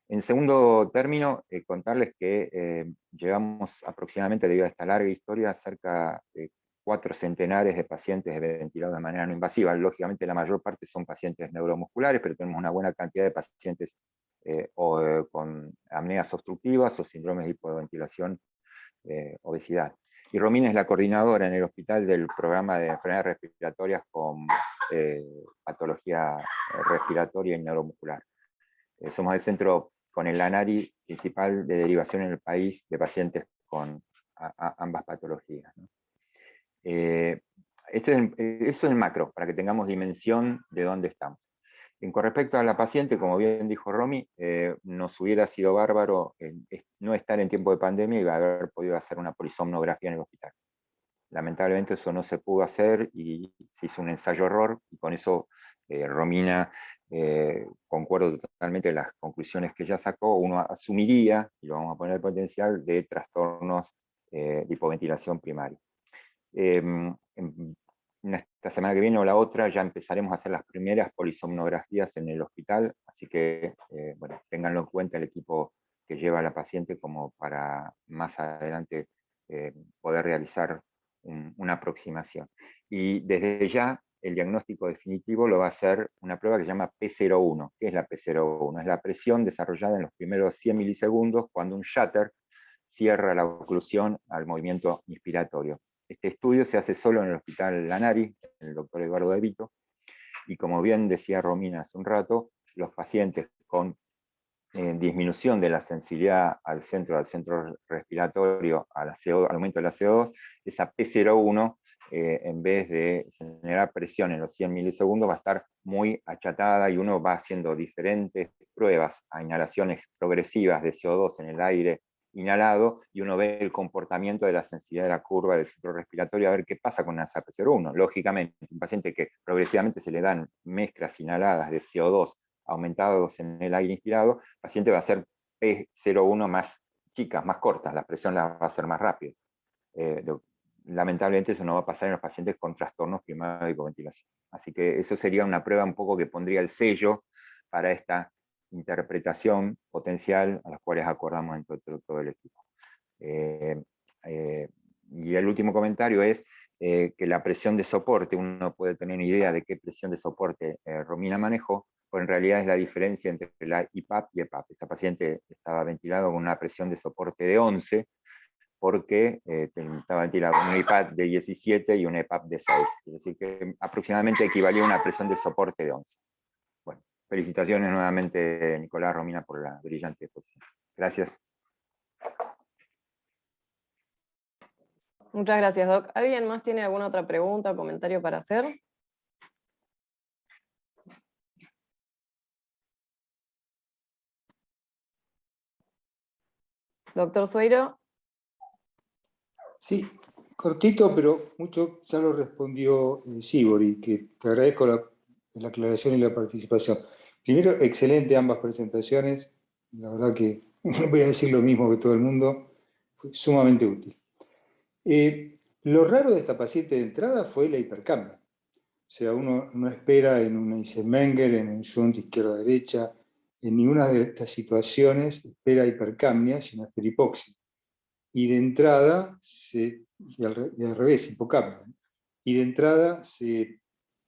[SPEAKER 5] En segundo término, contarles que llevamos aproximadamente, debido a esta larga historia, cerca de 4 centenares de pacientes ventilados de manera no invasiva. Lógicamente la mayor parte son pacientes neuromusculares, pero tenemos una buena cantidad de pacientes con apneas obstructivas o síndromes de hipoventilación, obesidad. Y Romina es la coordinadora en el hospital del programa de enfermedades respiratorias con patología respiratoria y neuromuscular. Somos el centro con el ANARI principal de derivación en el país de pacientes con ambas patologías, ¿no? Eso es el macro, para que tengamos dimensión de dónde estamos. Con respecto a la paciente, como bien dijo Romy, nos hubiera sido bárbaro no estar en tiempo de pandemia y haber podido hacer una polisomnografía en el hospital. Lamentablemente eso no se pudo hacer y se hizo un ensayo-error, y con eso Romina, concuerdo totalmente en las conclusiones que ella sacó. Uno asumiría, y lo vamos a poner el potencial, de trastornos de hipoventilación primaria. Esta semana que viene o la otra ya empezaremos a hacer las primeras polisomnografías en el hospital, así que bueno, ténganlo en cuenta el equipo que lleva a la paciente como para más adelante poder realizar una aproximación. Y desde ya el diagnóstico definitivo lo va a hacer una prueba que se llama P01. ¿Qué es la P01? Es la presión desarrollada en los primeros 100 milisegundos cuando un shutter cierra la oclusión al movimiento inspiratorio. Este estudio se hace solo en el hospital Lanari, el doctor Eduardo De Vito, y como bien decía Romina hace un rato, los pacientes con disminución de la sensibilidad al centro respiratorio, al aumento de la CO2, esa P01, en vez de generar presión en los 100 milisegundos, va a estar muy achatada, y uno va haciendo diferentes pruebas a inhalaciones progresivas de CO2 en el aire inhalado, y uno ve el comportamiento de la sensibilidad de la curva del centro respiratorio, a ver qué pasa con esa P01. Lógicamente, un paciente que progresivamente se le dan mezclas inhaladas de CO2 aumentados en el aire inspirado, el paciente va a ser P01 más chicas, más cortas, la presión la va a ser más rápido. Lamentablemente eso no va a pasar en los pacientes con trastornos primarios de hipoventilación. Así que eso sería una prueba un poco que pondría el sello para esta interpretación potencial a las cuales acordamos en todo el equipo. Y el último comentario es que la presión de soporte, uno puede tener una idea de qué presión de soporte Romina manejó, pero en realidad es la diferencia entre la IPAP y EPAP. Esta paciente estaba ventilada con una presión de soporte de 11, porque estaba ventilada con una IPAP de 17 y una EPAP de 6. Es decir, que aproximadamente equivalía a una presión de soporte de 11. Bueno, felicitaciones nuevamente, Nicolás, Romina, por la brillante exposición. Gracias.
[SPEAKER 1] Muchas gracias, Doc. ¿Alguien más tiene alguna otra pregunta o comentario para hacer? Doctor Sueiro.
[SPEAKER 6] Sí, cortito, pero mucho ya lo respondió Sibori, que te agradezco la aclaración y la participación. Primero, excelente ambas presentaciones. La verdad que voy a decir lo mismo que todo el mundo. Fue sumamente útil. Lo raro de esta paciente de entrada fue la hipercambia. O sea, uno no espera en un Eisenmenger, en un shunt izquierda-derecha, en ninguna de estas situaciones espera hipercapnia, sino espera hipoxia. Y de entrada, y al revés, hipocapnia. Y de entrada se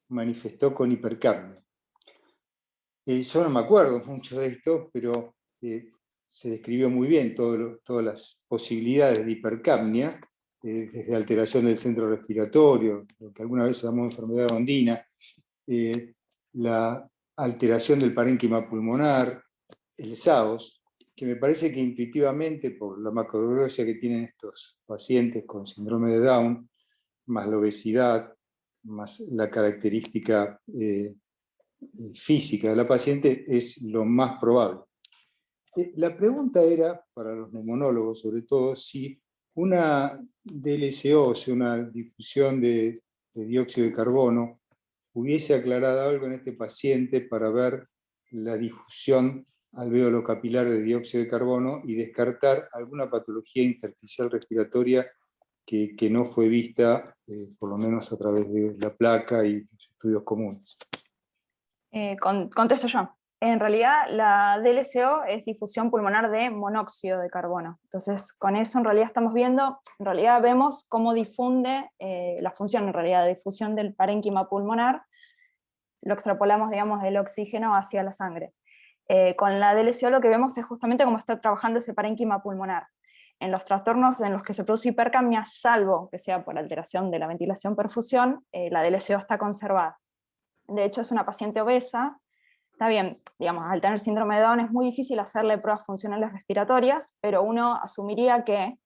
[SPEAKER 6] manifestó con hipercapnia. Yo no me acuerdo mucho de esto, pero se describió muy bien todas las posibilidades de hipercapnia, desde alteración del centro respiratorio, lo que alguna vez llamamos enfermedad ondina, la alteración del parénquima pulmonar, el SAOS, que me parece que intuitivamente, por la macroglossia que tienen estos pacientes con síndrome de Down, más la obesidad, más la característica física de la paciente, es lo más probable. La pregunta era, para los neumonólogos sobre todo, si una DLCO, o sea, una difusión de dióxido de carbono, hubiese aclarado algo en este paciente para ver la difusión alveolo-capilar de dióxido de carbono y descartar alguna patología intersticial respiratoria que no fue vista, por lo menos a través de la placa y los estudios comunes.
[SPEAKER 3] Contesto yo. En realidad la DLCO es difusión pulmonar de monóxido de carbono. Entonces con eso en realidad estamos viendo, en realidad vemos cómo difunde la función en realidad de difusión del parénquima pulmonar, lo extrapolamos digamos del oxígeno hacia la sangre. Con la DLCO lo que vemos es justamente cómo está trabajando ese parénquima pulmonar. En los trastornos en los que se produce hipercapnia, salvo que sea por alteración de la ventilación-perfusión, la DLCO está conservada. De hecho es una paciente obesa. Está bien, digamos, al tener síndrome de Down es muy difícil hacerle pruebas funcionales respiratorias, pero uno asumiría que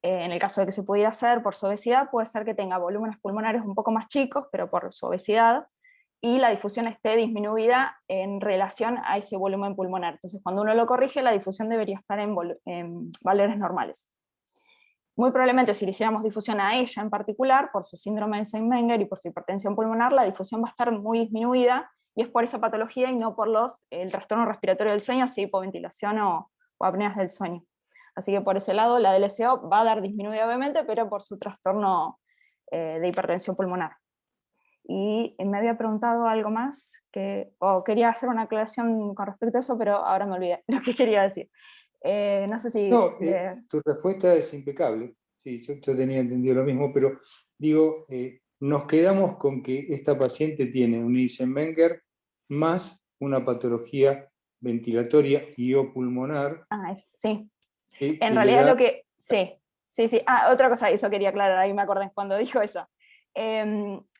[SPEAKER 3] en el caso de que se pudiera hacer por su obesidad, puede ser que tenga volúmenes pulmonares un poco más chicos, pero por su obesidad, y la difusión esté disminuida en relación a ese volumen pulmonar. Entonces cuando uno lo corrige, la difusión debería estar en valores normales. Muy probablemente si le hiciéramos difusión a ella en particular, por su síndrome de Eisenmenger y por su hipertensión pulmonar, la difusión va a estar muy disminuida, y es por esa patología y no por el trastorno respiratorio del sueño, si hipoventilación o apneas del sueño. Así que por ese lado la DLCO va a dar disminuida obviamente, pero por su trastorno de hipertensión pulmonar. Y me había preguntado algo más, quería hacer una aclaración con respecto a eso, pero ahora me olvidé lo que quería decir. No sé si...
[SPEAKER 6] No, tu respuesta es impecable. Sí, yo tenía entendido lo mismo, pero digo, nos quedamos con que esta paciente tiene un Eisenmenger más una patología ventilatoria y o pulmonar.
[SPEAKER 3] Sí. En
[SPEAKER 6] Que
[SPEAKER 3] realidad lo que... Sí. Otra cosa, eso quería aclarar, ahí me acordé cuando dijo eso.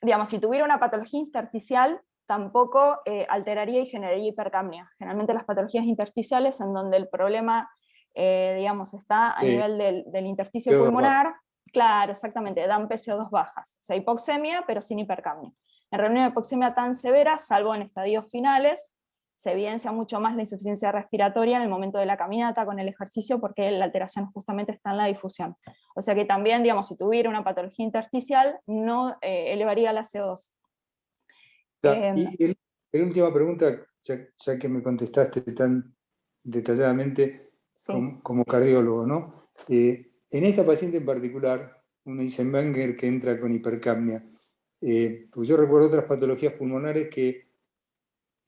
[SPEAKER 3] Digamos, si tuviera una patología intersticial, tampoco alteraría y generaría hipercapnia. Generalmente las patologías intersticiales en donde el problema, digamos, está a nivel del intersticio pulmonar, claro, exactamente, dan PCO2 bajas. O sea, hipoxemia, pero sin hipercapnia. En realidad una hipoxemia tan severa, salvo en estadios finales, se evidencia mucho más la insuficiencia respiratoria en el momento de la caminata con el ejercicio, porque la alteración justamente está en la difusión. O sea que también, digamos, si tuviera una patología intersticial, no elevaría la CO2.
[SPEAKER 6] Y la última pregunta, ya que me contestaste tan detalladamente como cardiólogo, ¿no? En esta paciente en particular, un Eisenmenger que entra con hipercapnia, pues yo recuerdo otras patologías pulmonares que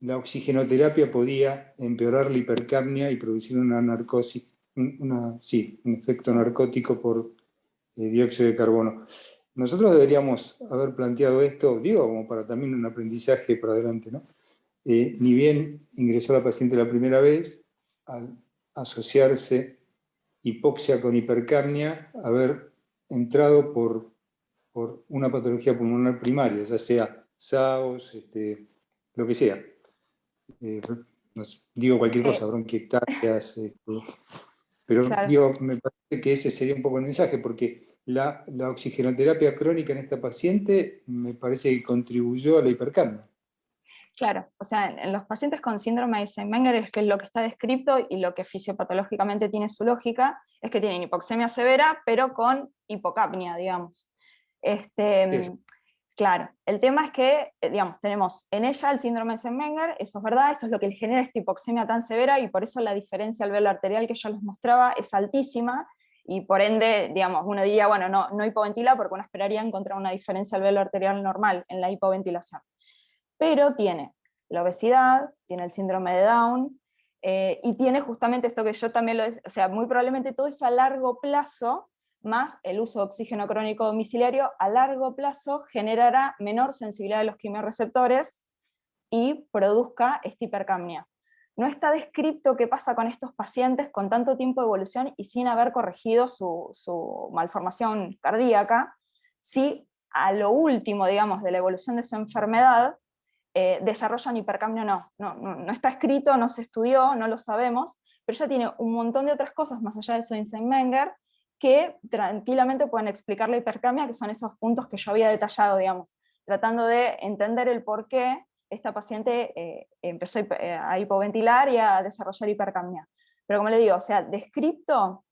[SPEAKER 6] la oxigenoterapia podía empeorar la hipercapnia y producir una narcosis, un efecto narcótico por dióxido de carbono. Nosotros deberíamos haber planteado esto, digo, como para también un aprendizaje para adelante, ¿no? Ni bien ingresó la paciente la primera vez, al asociarse hipoxia con hipercapnia, haber entrado por una patología pulmonar primaria, ya sea SAOS, lo que sea. Digo cualquier cosa, bronquiectasias, pero
[SPEAKER 3] claro.
[SPEAKER 6] digo, me parece que ese sería un poco el mensaje, porque la oxigenoterapia crónica en esta paciente me parece que contribuyó a la hipercapnia.
[SPEAKER 3] Claro, o sea, en los pacientes con síndrome de Eisenmenger, es que lo que está descrito y lo que fisiopatológicamente tiene su lógica, es que tienen hipoxemia severa, pero con hipocapnia, digamos. Claro, el tema es que, digamos, tenemos en ella el síndrome de Eisenmenger, eso es verdad, eso es lo que le genera esta hipoxemia tan severa, y por eso la diferencia alveolo arterial que yo les mostraba es altísima, y por ende, digamos, uno diría, bueno, no hipoventila, porque uno esperaría encontrar una diferencia alveolo arterial normal en la hipoventilación. Pero tiene la obesidad, tiene el síndrome de Down, y tiene justamente esto que yo también o sea, muy probablemente todo eso a largo plazo, más el uso de oxígeno crónico domiciliario, a largo plazo generará menor sensibilidad de los quimiorreceptores y produzca esta hipercapnia. No está descrito qué pasa con estos pacientes con tanto tiempo de evolución y sin haber corregido su malformación cardíaca, si a lo último, digamos, de la evolución de su enfermedad, desarrollan hipercapnia o no está escrito, no se estudió, no lo sabemos, pero ella tiene un montón de otras cosas más allá de su Eisenmenger que tranquilamente pueden explicar la hipercapnia, que son esos puntos que yo había detallado, digamos, tratando de entender el por qué esta paciente empezó a hipoventilar y a desarrollar hipercapnia. Pero como le digo, o sea, descripto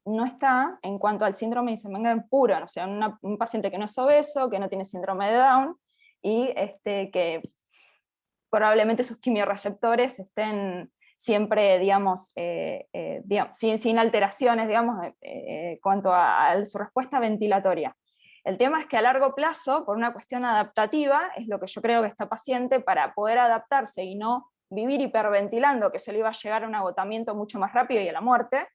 [SPEAKER 3] no está en cuanto al síndrome de Eisenmenger puro, o sea, un paciente que no es obeso, que no tiene síndrome de Down, y que probablemente sus quimiorreceptores estén siempre, digamos, sin alteraciones, digamos, cuanto a su respuesta ventilatoria. El tema es que a largo plazo, por una cuestión adaptativa, es lo que yo creo que esta paciente, para poder adaptarse y no vivir hiperventilando, que se le iba a llegar a un agotamiento mucho más rápido y a la muerte,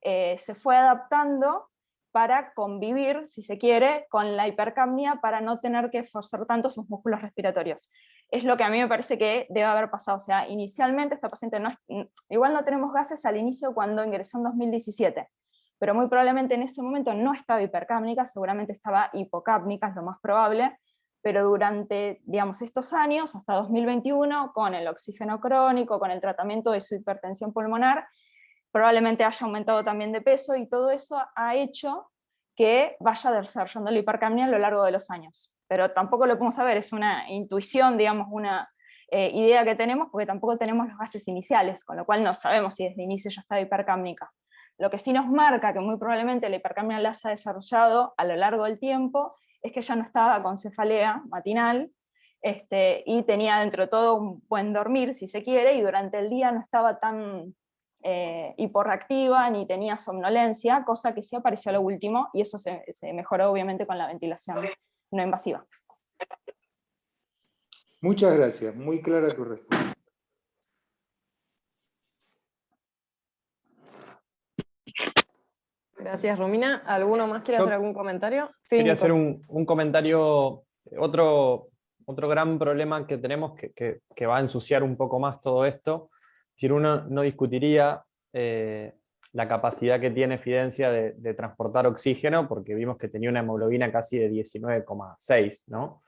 [SPEAKER 3] se fue adaptando para convivir, si se quiere, con la hipercapnia, para no tener que esforzar tanto sus músculos respiratorios. Es lo que a mí me parece que debe haber pasado. O sea, inicialmente esta paciente, igual no tenemos gases al inicio cuando ingresó en 2017, pero muy probablemente en ese momento no estaba hipercápnica, seguramente estaba hipocápnica, es lo más probable, pero durante, digamos, estos años, hasta 2021, con el oxígeno crónico, con el tratamiento de su hipertensión pulmonar, probablemente haya aumentado también de peso, y todo eso ha hecho que vaya desarrollando la hipercapnia a lo largo de los años. Pero tampoco lo podemos saber, es una intuición, digamos, una idea que tenemos, porque tampoco tenemos los gases iniciales, con lo cual no sabemos si desde inicio ya estaba hipercápnica. Lo que sí nos marca que muy probablemente la hipercapnia la haya desarrollado a lo largo del tiempo es que ella no estaba con cefalea matinal, y tenía dentro de todo un buen dormir, si se quiere, y durante el día no estaba tan hiporreactiva ni tenía somnolencia, cosa que sí apareció a lo último, y eso se mejoró obviamente con la ventilación no invasiva.
[SPEAKER 6] Muchas gracias, muy clara tu respuesta.
[SPEAKER 1] Gracias, Romina. ¿Alguno más quiere
[SPEAKER 2] Yo
[SPEAKER 1] hacer algún comentario? Sí,
[SPEAKER 2] quería
[SPEAKER 1] Nico.
[SPEAKER 2] hacer un comentario, otro gran problema que tenemos que va a ensuciar un poco más todo esto. Es decir, uno no discutiría la capacidad que tiene Fidensia de transportar oxígeno, porque vimos que tenía una hemoglobina casi de 19,6, ¿no?,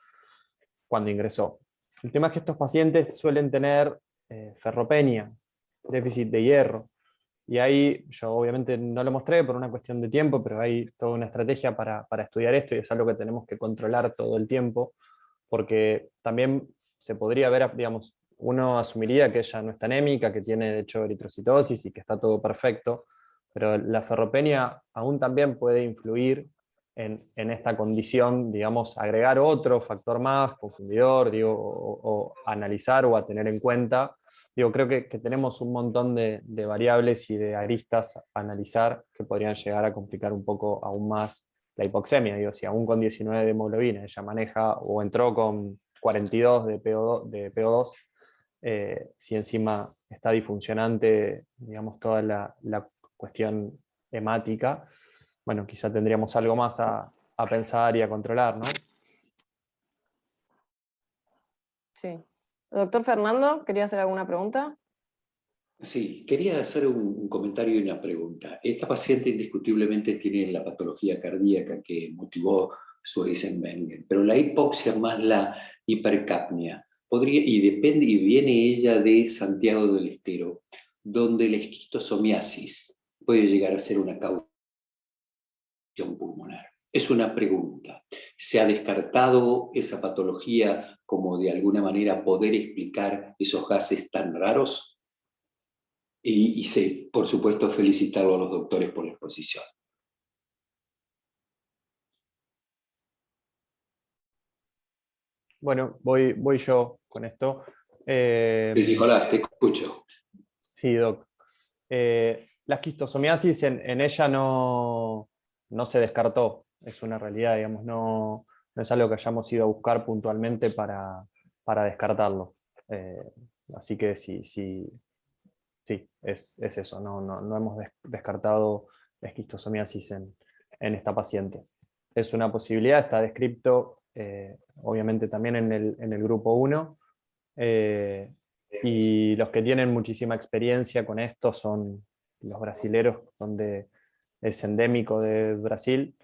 [SPEAKER 2] cuando ingresó. El tema es que estos pacientes suelen tener ferropenia, déficit de hierro. Y ahí, yo obviamente no lo mostré por una cuestión de tiempo, pero hay toda una estrategia para estudiar esto, y es algo que tenemos que controlar todo el tiempo, porque también se podría ver, digamos, uno asumiría que ella no está anémica, que tiene de hecho eritrocitosis y que está todo perfecto, pero la ferropenia aún también puede influir en esta condición, digamos, agregar otro factor más, confundidor, digo, o analizar o a tener en cuenta. Digo, creo que tenemos un montón de variables y de aristas a analizar que podrían llegar a complicar un poco aún más la hipoxemia. Digo, si aún con 19 de hemoglobina ella maneja o entró con 42 de PO2, si encima está disfuncionante, digamos, toda la cuestión hemática, bueno, quizá tendríamos algo más a pensar y a controlar, ¿no?
[SPEAKER 1] Sí. Doctor Fernando, ¿quería hacer alguna pregunta?
[SPEAKER 7] Sí, quería hacer un comentario y una pregunta. Esta paciente indiscutiblemente tiene la patología cardíaca que motivó su Eisenmenger, pero la hipoxia más la hipercapnia podría, y viene ella de Santiago del Estero, donde la esquistosomiasis puede llegar a ser una causa pulmonar. Es una pregunta. ¿Se ha descartado esa patología como de alguna manera poder explicar esos gases tan raros? Y sí, por supuesto, felicitarlo a los doctores por la exposición.
[SPEAKER 2] Bueno, voy yo con esto.
[SPEAKER 7] Sí, Nicolás, te escucho.
[SPEAKER 2] Sí, Doc. La esquistosomiasis en ella no se descartó, es una realidad, digamos, no es algo que hayamos ido a buscar puntualmente para descartarlo. Así que sí, es eso, no hemos descartado la esquistosomiasis en esta paciente. Es una posibilidad, está descrito obviamente también en el grupo 1, y los que tienen muchísima experiencia con esto son los brasileros, donde es endémico de Brasil,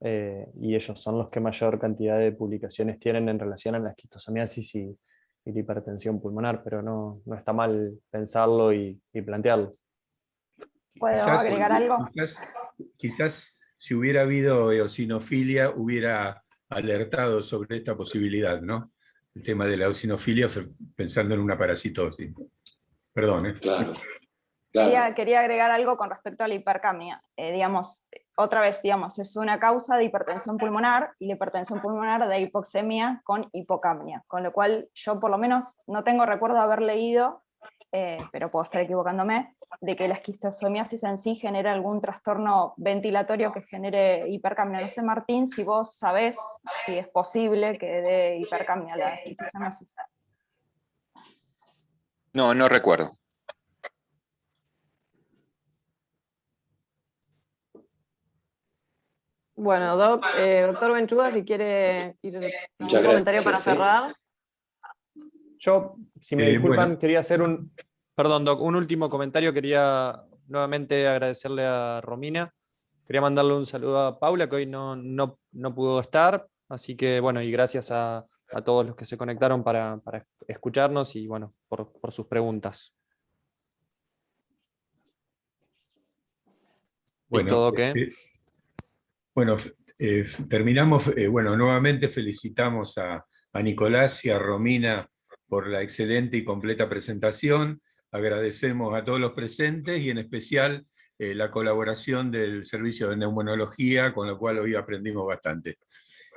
[SPEAKER 2] y ellos son los que mayor cantidad de publicaciones tienen en relación a la esquistosomiasis y la hipertensión pulmonar, pero no está mal pensarlo y plantearlo.
[SPEAKER 3] ¿Puedo agregar algo?
[SPEAKER 4] Quizás si hubiera habido eosinofilia, hubiera alertado sobre esta posibilidad, ¿no? El tema de la eosinofilia, pensando en una parasitosis. Perdón, ¿eh?
[SPEAKER 7] Claro. Claro.
[SPEAKER 3] Quería agregar algo con respecto a la hipercapnia. Otra vez, es una causa de hipertensión pulmonar y la hipertensión pulmonar de hipoxemia con hipocapnia, con lo cual yo por lo menos no tengo recuerdo de haber leído, pero puedo estar equivocándome, de que la esquistosomiasis en sí genera algún trastorno ventilatorio que genere hipercapnia. No sé, Martín, si vos sabés si es posible que dé hipercapnia la esquistosomiasis.
[SPEAKER 5] No, no recuerdo.
[SPEAKER 1] Bueno, doctor Benchuga, si quiere ir un comentario para cerrar.
[SPEAKER 2] Yo, si me disculpan,
[SPEAKER 4] bueno.
[SPEAKER 2] quería hacer perdón, Doc, un último comentario. Quería nuevamente agradecerle a Romina. Quería mandarle un saludo a Paula, que hoy no pudo estar. Así que, bueno, y gracias a todos los que se conectaron para escucharnos y, bueno, por sus preguntas.
[SPEAKER 4] Bueno, terminamos. Bueno, nuevamente felicitamos a Nicolás y a Romina por la excelente y completa presentación. Agradecemos a todos los presentes y en especial la colaboración del Servicio de Neumonología, con lo cual hoy aprendimos bastante.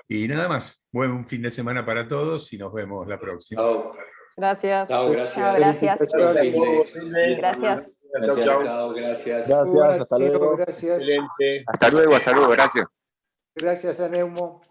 [SPEAKER 4] Y nada más, buen fin de semana para todos y nos vemos la próxima.
[SPEAKER 7] Chao.
[SPEAKER 1] Gracias.
[SPEAKER 7] Chao, gracias.
[SPEAKER 3] Chao, gracias.
[SPEAKER 7] Gracias. Chao, gracias.
[SPEAKER 8] Gracias, hasta luego.
[SPEAKER 6] Gracias.
[SPEAKER 8] Excelente.
[SPEAKER 5] Hasta luego, gracias.
[SPEAKER 6] Gracias a Neumo.